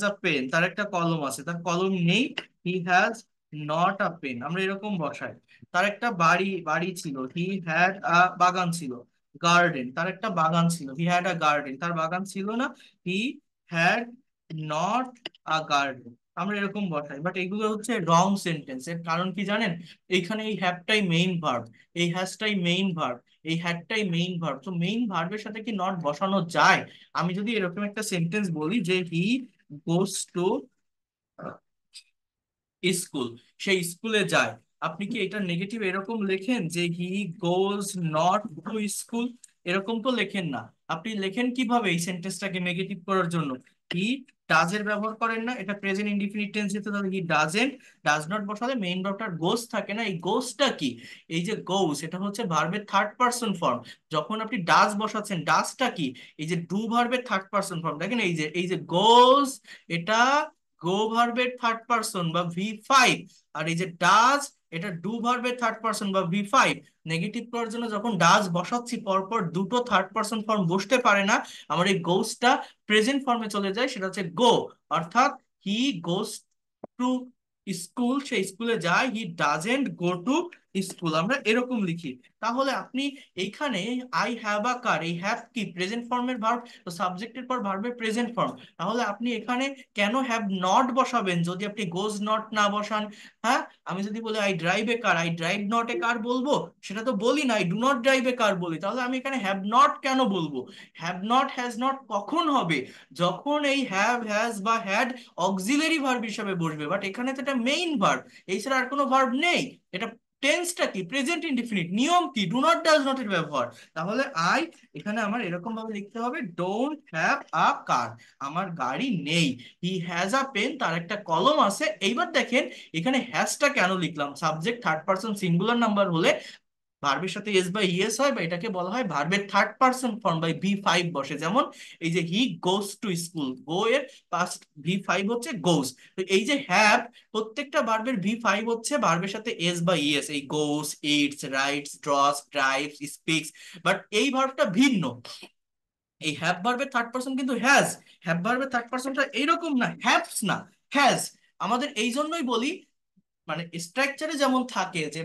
আ পেন, তার একটা কলম আছে, তার কলম নেই, he has not a pen, আমরা এরকম বসাই। তার একটা বাড়ি বাড়ি ছিল, হি হ্যাড আ বাগান ছিল। গার্ডেন, তার একটা বাগান ছিল, হি হ্যাড আ গার্ডেন, তার বাগান ছিল না, he had not a garden, আমরা এরকম বসাই। বাট এগুলো হচ্ছে রং সেন্টেন্স। এর কারণ কি জানেন? এইখানে এই হ্যাভটাই মেইন ভার্ব, এই হ্যাজটাই মেইন ভার্ব, এই হ্যাডটাই মেইন ভার্ব। তো মেইন ভার্বের সাথে কি নট বসানো যায়? আমি যদি এরকম একটা সেন্টেন্স বলি যে হি গোস টু স্কুল, সেই স্কুলে যায়, আপনি কি এটা নেগেটিভ এরকম লেখেন যে হি গোজ নট টু স্কুল? এরকম তো লেখেন না। আপনি লেখেন কিভাবে এই সেন্টেন্সটাকে নেগেটিভ করার জন্য? হি ডাজ এর ব্যবহার করেন না, এটা প্রেজেন্ট ইনডিফিনিট টেন্স যেতে, তাহলে হি ডাজেন্ট, ডাজ নট বসালে মেইন ভার্বটার গোস থাকে না। এই গোসটা কি? এই যে গোস, এটা হচ্ছে ভার্বের থার্ড পারসন ফর্ম। যখন আপনি ডাজ বসাচ্ছেন, ডাজটা কি? এই যে ডু ভার্বের থার্ড পারসন ফর্ম। দেখেন এই যে গোস, এটা গো ভার্বের থার্ড পারসন বা ভি5। আর এই যে ডাজ, এটা ডু ভার্বের থার্ড পারসন বা ভি5। নেগেটিভ করার জন্য যখন ডাজ বসাচ্ছি, পরপর দুটো থার্ড পারসন ফর্ম বসতে পারে না, আমার এই গোসটা প্রেজেন্ট ফর্মে চলে যায়, সেটা হচ্ছে গো। অর্থাৎ হি গোস টু স্কুল, সে স্কুলে যায়, he doesn't go to school, আমরা এরকম লিখি। তাহলে আপনি এইখানে আই হ্যাভ আ কার, এই হ্যাভ কি প্রেজেন্ট ফর্মের ভার্ব, তো সাবজেক্টের পর ভার্বের প্রেজেন্ট ফর্ম। তাহলে আপনি এখানে কেন হ্যাভ নট বসাবেন যদি আপনি গোজ নট না বসান? হ্যাঁ, আমি যদি বলি I drive a car, I drive not a car বলবো? সেটা তো বলি না, I do not drive a car বলি। তাহলে আমি এখানে হ্যাভ নট কেন বলবো? হ্যাভ নট হ্যাজ নট কখন হবে? যখন এই হ্যাভ হ্যাজ বা হ্যাড অক্সিলারি ভার্ব হিসাবে বসবে। বাট এখানে তো এটা মেইন ভার্ব, এছাড়া আর কোনো ভার্ব নেই। এটা টেন্সটা কি? Present indefinite. নিয়ম কি? ডু নট ডাজ নট এর ব্যবহার। তাহলে আই এখানে আমার এরকম ভাবে লিখতে হবে, ডোন্ট হ্যাভ আ কার, আমার গাড়ি নেই। হি হ্যাজ আ পেন, তার একটা কলম আছে। এইবার দেখেন এখানে হ্যাজটা কেন লিখলাম? Subject third person singular number হলে ভার্বের সাথে এস বা ইএস হয়, বা এটাকে বলা হয় ভার্বের থার্ড পারসন ফর্ম বাই ভি5 বসে। যেমন এই যে হি গোস টু স্কুল, গো এর পাস্ট ভি5 হচ্ছে গোস। তো এই যে হ্যাভ, প্রত্যেকটা ভার্বের ভি5 হচ্ছে ভার্বের সাথে এস বা ইএস, এই goes, eats, writes, draws, drives, speaks. But এই ভার্বটা ভিন্ন। এই হ্যাভ ভার্বের থার্ড পারসন কিন্তু হ্যাজ। হ্যাভ ভার্বের থার্ড পারসনটা এইরকম না, হ্যাভস না, হ্যাজ। আমাদের এই জন্যই বলি, মানে স্ট্রাকচারে যেমন থাকে যে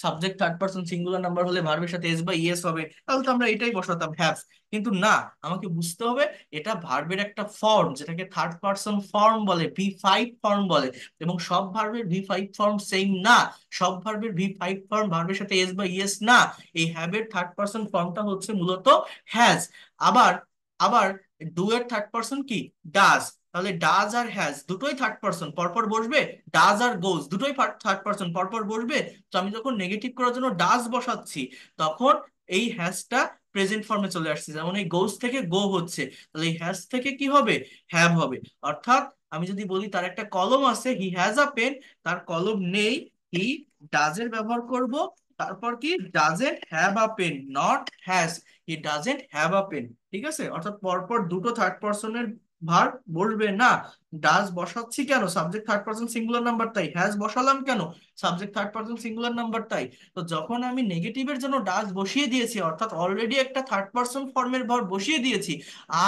subject third person singular number হলে ভার্বের সাথে এস বা ইএস হবে, তাহলে তো আমরা এটাই বসাতাম হ্যাভস। কিন্তু না, আমাকে বুঝতে হবে এটা ভার্বের একটা ফর্ম, যেটাকে থার্ড পারসন ফর্ম বলে, ভি5 ফর্ম বলে। এবং সব ভার্বের ভি5 ফর্ম সেম না। সব ভার্বের ভি5 ফর্ম ভার্বের সাথে এস বা ইএস না। এই হ্যাভের থার্ড পারসন ফর্মটা হচ্ছে মূলত হ্যাজ। আবার আবার ডু এর থার্ড পারসন কি? ডাজ। তাহলে ডাজ আর হ্যাজ দুটোই থার্ড পারসন, পরপর বসবে। ডাজ আর গোজ দুটোই থার্ড পারসন, পরপর বসবে। তো আমি যখন নেগেটিভ করার জন্য ডাজ বসাচ্ছি, তখন এই হ্যাজটা প্রেজেন্ট ফর্মে চলে আসছে। যেমন এই গোজ থেকে গো হচ্ছে, তাহলে এই হ্যাজ থেকে কি হবে? হ্যাভ হবে। অর্থাৎ আমি যদি বলি তার একটা কলম আছে, হি হ্যাজ আ পেন, তার কলম নেই, হি ডাজের ব্যবহার করব। তারপর কি? Doesn't have a pen, not has, he doesn't have a pen. ঠিক আছে? অর্থাৎ পরপর দুটো থার্ড পারসনের ভার্ব বসবে না। ডাজ বসাচ্ছি কেন? Subject third person singular number তাই। হ্যাজ বসালাম কেন? Subject third person singular number তাই। তো যখন আমি নেগেটিভের জন্য ডাজ বসিয়ে দিয়েছি, অর্থাৎ অলরেডি একটা থার্ড পারসন ফর্মের ভার্ব বসিয়ে দিয়েছি,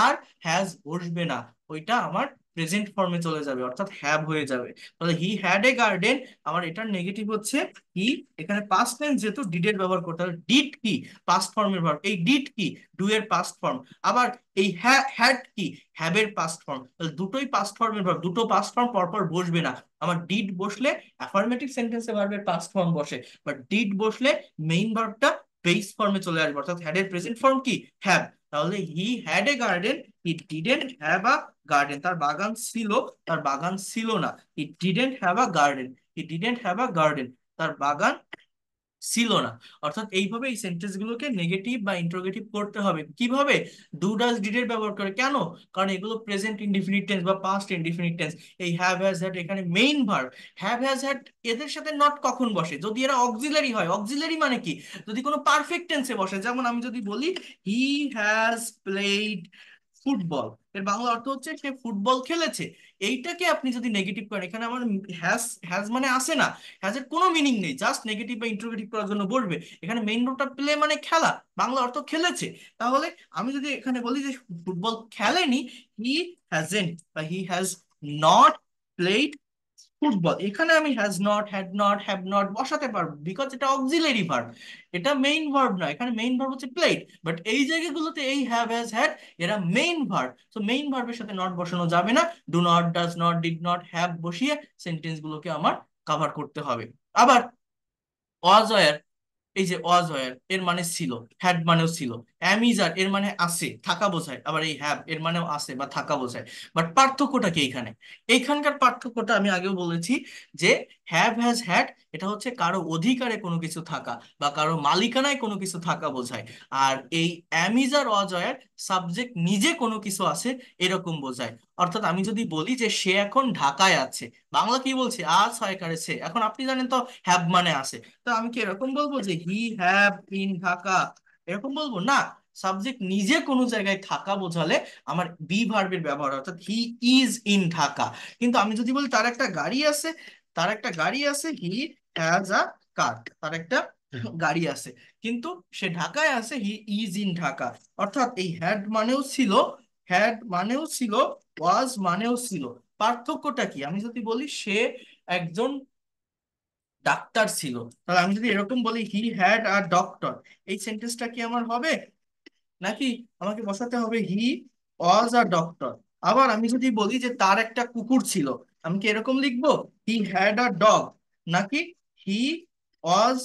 আর হ্যাজ বসবে না, ওইটা আমার প্রেজেন্ট ফর্মে চলে যাবে, অর্থাৎ হ্যাভ হয়ে যাবে। তাহলে হি হ্যাড এ গার্ডেন, আমার এটার নেগেটিভ হচ্ছে হি। এখানে পাস্ট টেন্স যেহেতু ডিডের ব্যবহার করতে হবে, ডিড কি পাস্ট ফর্মের ভার্ব, এই ডিড কি ডু এর পাস্ট ফর্ম, আবার এই হ্যাড কি হ্যাভ এর পাস্ট ফর্ম। তাহলে দুটোই পাস্ট ফর্মের ভার্ব, দুটো পাস্ট ফর্ম পরপর বসবে না। আমার ডিড বসলে অ্যাফার্মেটিভ সেন্টেন্সে ভার্বের পাস্ট ফর্ম বসে, বাট ডিড বসলে মেইন ভার্বটা বেস ফর্মে চলে আসবে, অর্থাৎ হ্যাড এর প্রেজেন্ট ফর্ম কি হ্যাভ। তাহলে he had a garden, he didn't have a garden, তার বাগান ছিল, তার বাগান ছিল না। He didn't have a garden, he didn't have a garden, তার বাগান ছিল না। অর্থাৎ এইভাবে এই সেন্টেন্স গুলোকে নেগেটিভ বা ইন্টারোগেটিভ করতে হবে। কিভাবে? ডু ডাজ ডিড এর ব্যবহার করে। কেন? কারণ এগুলো প্রেজেন্ট ইনডিফিনিট টেন্স বা পাস্ট ইনডিফিনিট টেন্স। এই হ্যাভ হ্যাজ হ্যাড এখানে main verb, have has had এদের সাথে নট কখন বসে? যদি এরা অক্সিলারি হয়। অক্সিলারি মানে কি? যদি কোনো পারফেক্ট টেন্সে বসে, যেমন আমি যদি বলি হি হ্যাজ প্লেড ফুটবল, এর বাংলা অর্থ হচ্ছে সে ফুটবল খেলেছে। এইটাকে আপনি যদি নেগেটিভ করেন, এখানে আমার হ্যাজ হ্যাজ মানে আসে না, হ্যাজ এর কোনো মিনিং নেই, জাস্ট নেগেটিভ বা ইন্টারোগেটিভ করার জন্য বসবে। এখানে মেইন রোডটা প্লে মানে খেলা, বাংলা অর্থ খেলেছে। তাহলে আমি যদি এখানে বলি যে ফুটবল খেলেনি, হি হ্যাজেন্ট বা হি হ্যাজ নট প্লেড ফুটবল, এখানে আমি has not, had not, have not বসাতে পারবো, বিকজ এটা অক্সিলারি ভার্ব, এটা মেইন ভার্ব না। এখানে মেইন ভার্ব হচ্ছে প্লেড, বাট এই জায়গাগুলোতে এই হ্যাভ হ্যাজ হ্যাড এরা মেইন ভার্ব, তো মেইন ভার্বের সাথে নট বসানো যাবে না। Do not, does not, did not, have বসিয়ে সেন্টেন্স গুলোকে আমার কাভার করতে হবে। আবার অজয়ের, এই যে অজয়ের এর মানে ছিল, হ্যাড মানেও ছিল। অ্যামিজার এর মানে আছে, থাকা বোঝায়, আবার এই হ্যাভ এর মানেও আছে বা থাকা বোঝায়। বাট পার্থক্যটা কি এইখানে? এইখানকার পার্থক্যটা আমি আগেও বলেছি যে হ্যাভ হ্যাজ হ্যাড এটা হচ্ছে কারো অধিকারে কোনো কিছু থাকা বা কারো মালিকানায় কোনো কিছু থাকা বোঝায়। আর এই অ্যামিজার অজয়ের সাবজেক্ট নিজে কোনো কিছু আছে এরকম বোঝায়। অর্থাৎ আমি যদি বলি যে সে এখন ঢাকায় আছে, বাংলা কি বলছে? আজ হয় কারেছে। এখন আপনি জানেন তো হ্যাভ মানে আছে, তো আমি কি এরকম বলবো যে হি হ্যাভ ইন ঢাকা? এরকম বলবো না। সাবজেক্ট নিজে কোনো জায়গায় থাকা বোঝালে আমার বি ভার্বের ব্যবহার, অর্থাৎ হি ইজ ইন ঢাকা। কিন্তু আমি যদি বলি তার একটা গাড়ি আছে, তার একটা গাড়ি আছে, হি হ্যাজ আ কার, তার একটা গাড়ি আছে, কিন্তু সে ঢাকায় আছে, হি ইজ ইন ঢাকা। অর্থাৎ এই হ্যাড মানেও ছিল, হ্যাড মানেও ছিল, ওয়াজ মানেও ছিল। পার্থক্যটা কি? আমি যদি বলি সে একজন ডাক্তার ছিল, তাহলে আমি যদি এরকম বলি হি হ্যাড আ ডক্টর, এই সেন্টেন্সটা কি আমার হবে? নাকি আমাকে বসাতে হবে হি ওয়াজ আ ডক্টর? আবার আমি যদি বলি যে তার একটা কুকুর ছিল, আমি কি এরকম লিখবো হি হ্যাড আ ডগ, নাকি হি ওয়াজ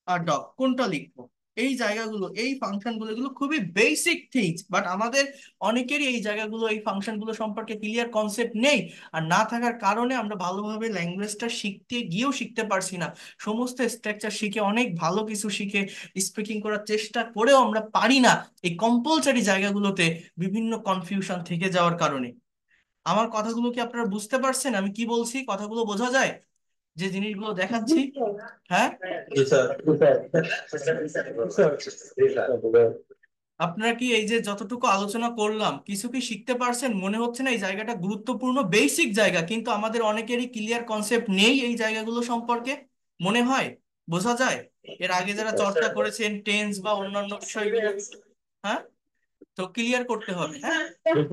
আ ডগ? কোনটা লিখবো? এই জায়গাগুলো, এই ফাংশনগুলো, এগুলো খুবই বেসিক থিংস, বাট আমাদের অনেকেরই এই জায়গাগুলো, এই ফাংশনগুলো সম্পর্কে ক্লিয়ার কনসেপ্ট নেই। আর না থাকার কারণে আমরা ভালোভাবে ল্যাঙ্গুয়েজটা শিখতে গিয়েও শিখতে পারছি না। সমস্ত স্ট্রাকচার শিখে, অনেক ভালো কিছু শিখে, স্পিকিং করার চেষ্টা করেও আমরা পারি না, এই কম্পালসারি জায়গাগুলোতে বিভিন্ন কনফিউশন থেকে যাওয়ার কারণে। আমার কথাগুলো কি আপনারা বুঝতে পারছেন? আমি কি বলছি, কথাগুলো বোঝা যায় যে জিনিসগুলো দেখাচ্ছি? হ্যাঁ, জি স্যার, জি স্যার। আপনারা কি এই যে যতটুকু আলোচনা করলাম কিছু কি শিখতে পারছেন? মনে হচ্ছে না এই জায়গাটা গুরুত্বপূর্ণ, বেসিক জায়গা, কিন্তু আমাদের অনেকেরই ক্লিয়ার কনসেপ্ট নেই এই জায়গাগুলো সম্পর্কে? মনে হয় বোঝা যায়? এর আগে যারা চর্চা করেছেন টেন্স বা অন্যান্য বিষয়গুলো, হ্যাঁ, তো ক্লিয়ার করতে হবে। হ্যাঁ, এ-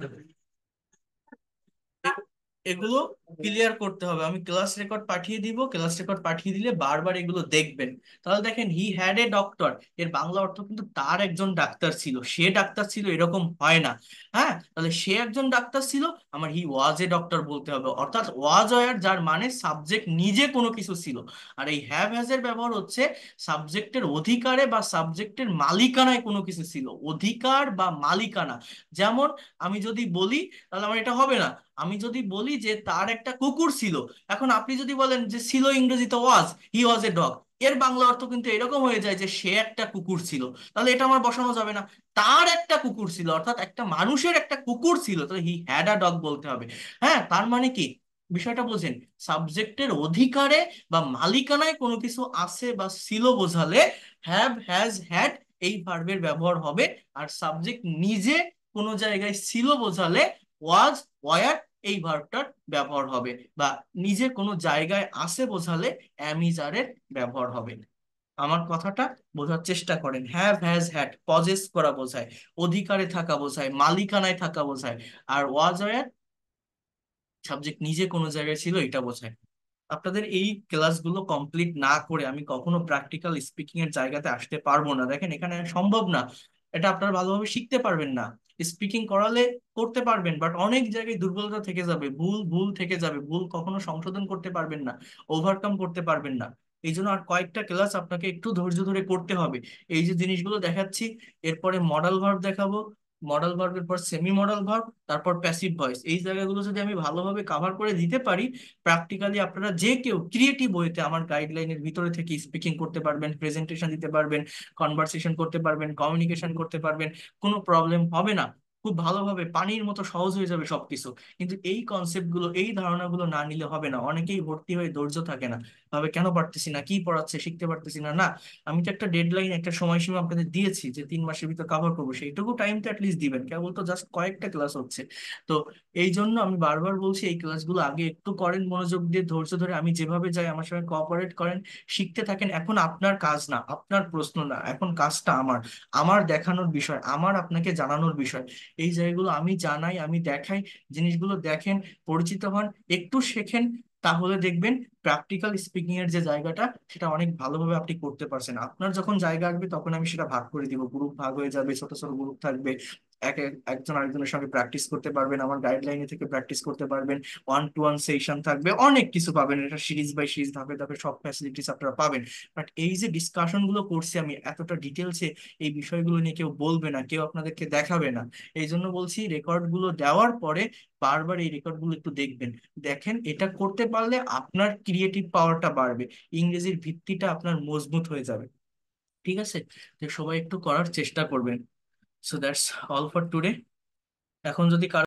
এগুলো ক্লিয়ার করতে হবে। আমি ক্লাস রেকর্ড পাঠিয়ে দিব, ক্লাস রেকর্ড পাঠিয়ে দিলে বারবার এগুলো দেখবেন। তাহলে দেখেন হি হ্যাড এ ডক্টর, এর বাংলা অর্থ কিন্তু তার একজন ডাক্তার ছিল, সে ডাক্তার ছিল এরকম হয় না। হ্যাঁ, তাহলে সে একজন ডাক্তার ছিল, আমার হি ওয়াজ এ ডক্টর বলতে হবে, অর্থাৎ ওয়াজ ওয়ার, যার মানে সাবজেক্ট নিজে কোনো কিছু ছিল। আর এই হ্যাভ হ্যাজ এর ব্যবহার হচ্ছে সাবজেক্টের অধিকারে বা সাবজেক্টের মালিকানায় কোনো কিছু ছিল, অধিকার বা মালিকানা। যেমন আমি যদি বলি, তাহলে আমার এটা হবে না। আমি যদি বলি যে তার একটা কুকুর ছিল, এখন আপনি যদি বলেন যে ছিল ইংরেজিতে ওয়াজ, হি ওয়াজ এ ডগ, এর বাংলা অর্থ কিন্তু এরকম হয়ে যায় যে সে একটা কুকুর ছিল। তাহলে এটা আমার বসানো যাবে না। তার একটা কুকুর ছিল, অর্থাৎ একটা মানুষের একটা কুকুর ছিল, তাহলে হি হ্যাড আ ডগ বলতে হবে। হ্যাঁ, তার মানে কি, বিষয়টা বোঝেন? সাবজেক্টের অধিকারে বা মালিকানায় কোনো কিছু আছে বা ছিল বোঝালে হ্যাভ হ্যাজ হ্যাড এই ভার্বের ব্যবহার হবে। আর সাবজেক্ট নিজে কোনো জায়গায় ছিল বোঝালে ওয়াজ ওয়ার এই ভার্বটার ব্যবহার হবে। বা নিজে কোনো জায়গায় আছে বোঝালে অ্যামিজারের ব্যবহার হবে। আমার কথাটা বোঝার চেষ্টা করেন। হ্যাভ হ্যাজ হ্যাড পজেস করা বোঝায়, অধিকারে থাকা বোঝায়, মালিকানায় থাকা বোঝায়। আর ওয়াজ ওয়ার সাবজেক্ট নিজে কোনো জায়গায় ছিল এটা বোঝায়। আপনাদের এই ক্লাসগুলো কমপ্লিট না করে আমি কখনো প্র্যাকটিক্যাল স্পিকিং এর জায়গাতে আসতে পারবো না। দেখেন এখানে সম্ভব না, এটা আপনারা ভালোভাবে শিখতে পারবেন না। স্পিকিং করালে করতে পারবেন, বাট অনেক জায়গায় দুর্বলতা থেকে যাবে, ভুল ভুল থেকে যাবে, ভুল কখনো সংশোধন করতে পারবেন না, ওভারকাম করতে পারবেন না। এই জন্য আর কয়েকটা ক্লাস আপনাকে একটু ধৈর্য ধরে করতে হবে। এই যে জিনিসগুলো দেখাচ্ছি, এরপরে মডাল ভার্ব দেখাবো, মডাল ভার্বের পর সেমি মডাল ভার্ব, তারপর প্যাসিভ ভয়েস, এই জায়গাগুলো যদি আমি ভালোভাবে কাভার করে দিতে পারি, প্র্যাকটিক্যালি আপনারা যে কেউ ক্রিয়েটিভ ওয়েতে আমার গাইডলাইনের ভিতরে থেকে স্পিকিং করতে পারবেন, প্রেজেন্টেশন দিতে পারবেন, কনভারসেশন করতে পারবেন, কমিউনিকেশন করতে পারবেন, কোনো প্রবলেম হবে না। খুব ভালোভাবে পানির মতো সহজ হয়ে যাবে সবকিছু। কিন্তু এই কনসেপ্ট গুলো, এই ধারণাগুলো না নিলে হবে না। অনেকেই ভর্তি হয়ে ধৈর্য থাকে না, ভাবে কেন পারতেছি না, কি পড়াচ্ছে শিখতে পারতেছি না। না, আমি তো একটা ডেডলাইন, একটা সময়সীমা আপনাদের দিয়েছি যে 3 মাসের ভিতর কভার করবো, সেইটুকু টাইম তো অ্যাটলিস্ট দিবেন। কেবল তো জাস্ট কয়েকটা ক্লাস হচ্ছে। তো এই জন্য আমি বারবার বলছি এই ক্লাসগুলো আগে একটু করেন মনোযোগ দিয়ে, ধৈর্য ধরে, আমি যেভাবে যাই আমার সঙ্গে কোঅপারেট করেন, শিখতে থাকেন। এখন আপনার কাজ না, আপনার প্রশ্ন না, এখন কাজটা আমার, আমার দেখানোর বিষয়, আমার আপনাকে জানানোর বিষয়। এই জায়গাগুলো আমি জানাই, আমি দেখাই, জিনিসগুলো দেখেন, পরিচিত হন, একটু শেখেন, তাহলে দেখবেন প্র্যাকটিক্যাল স্পিকিং এর যে জায়গাটা, সেটা অনেক ভালোভাবে আপনি করতে পারছেন। আপনার যখন জায়গা আসবে তখন আমি সেটা ভাগ করে দিব, গ্রুপ ভাগ হয়ে যাবে, ছোট ছোট গ্রুপ থাকবে, একজন আরেকজনের সঙ্গে প্র্যাকটিস করতে পারবেন, আমার গাইডলাইনে থেকে প্র্যাকটিস করতে পারবেন, 1-to-1 সেশন থাকবে, অনেক কিছু পাবেন। এটা সিরিজ বাই সিরিজ, ধাপে ধাপে সব ফ্যাসিলিটিস আপনারা পাবেন। বাট এই যে ডিসকাশন গুলো করছি আমি এতটা ডিটেলসে, এই বিষয়গুলো নিয়ে কেউ বলবে না, কেউ আপনাদেরকে দেখাবে না। এই জন্য বলছি রেকর্ড গুলো দেওয়ার পরে বারবার এই রেকর্ড গুলো একটু দেখবেন। দেখেন, এটা করতে পারলে আপনার ক্রিয়েটিভ পাওয়ারটা বাড়বে, ইংরেজির ভিত্তিটা আপনার মজবুত হয়ে যাবে। ঠিক আছে? তো সবাই একটু করার চেষ্টা করবেন। So that's all for today. এখন যদি কারো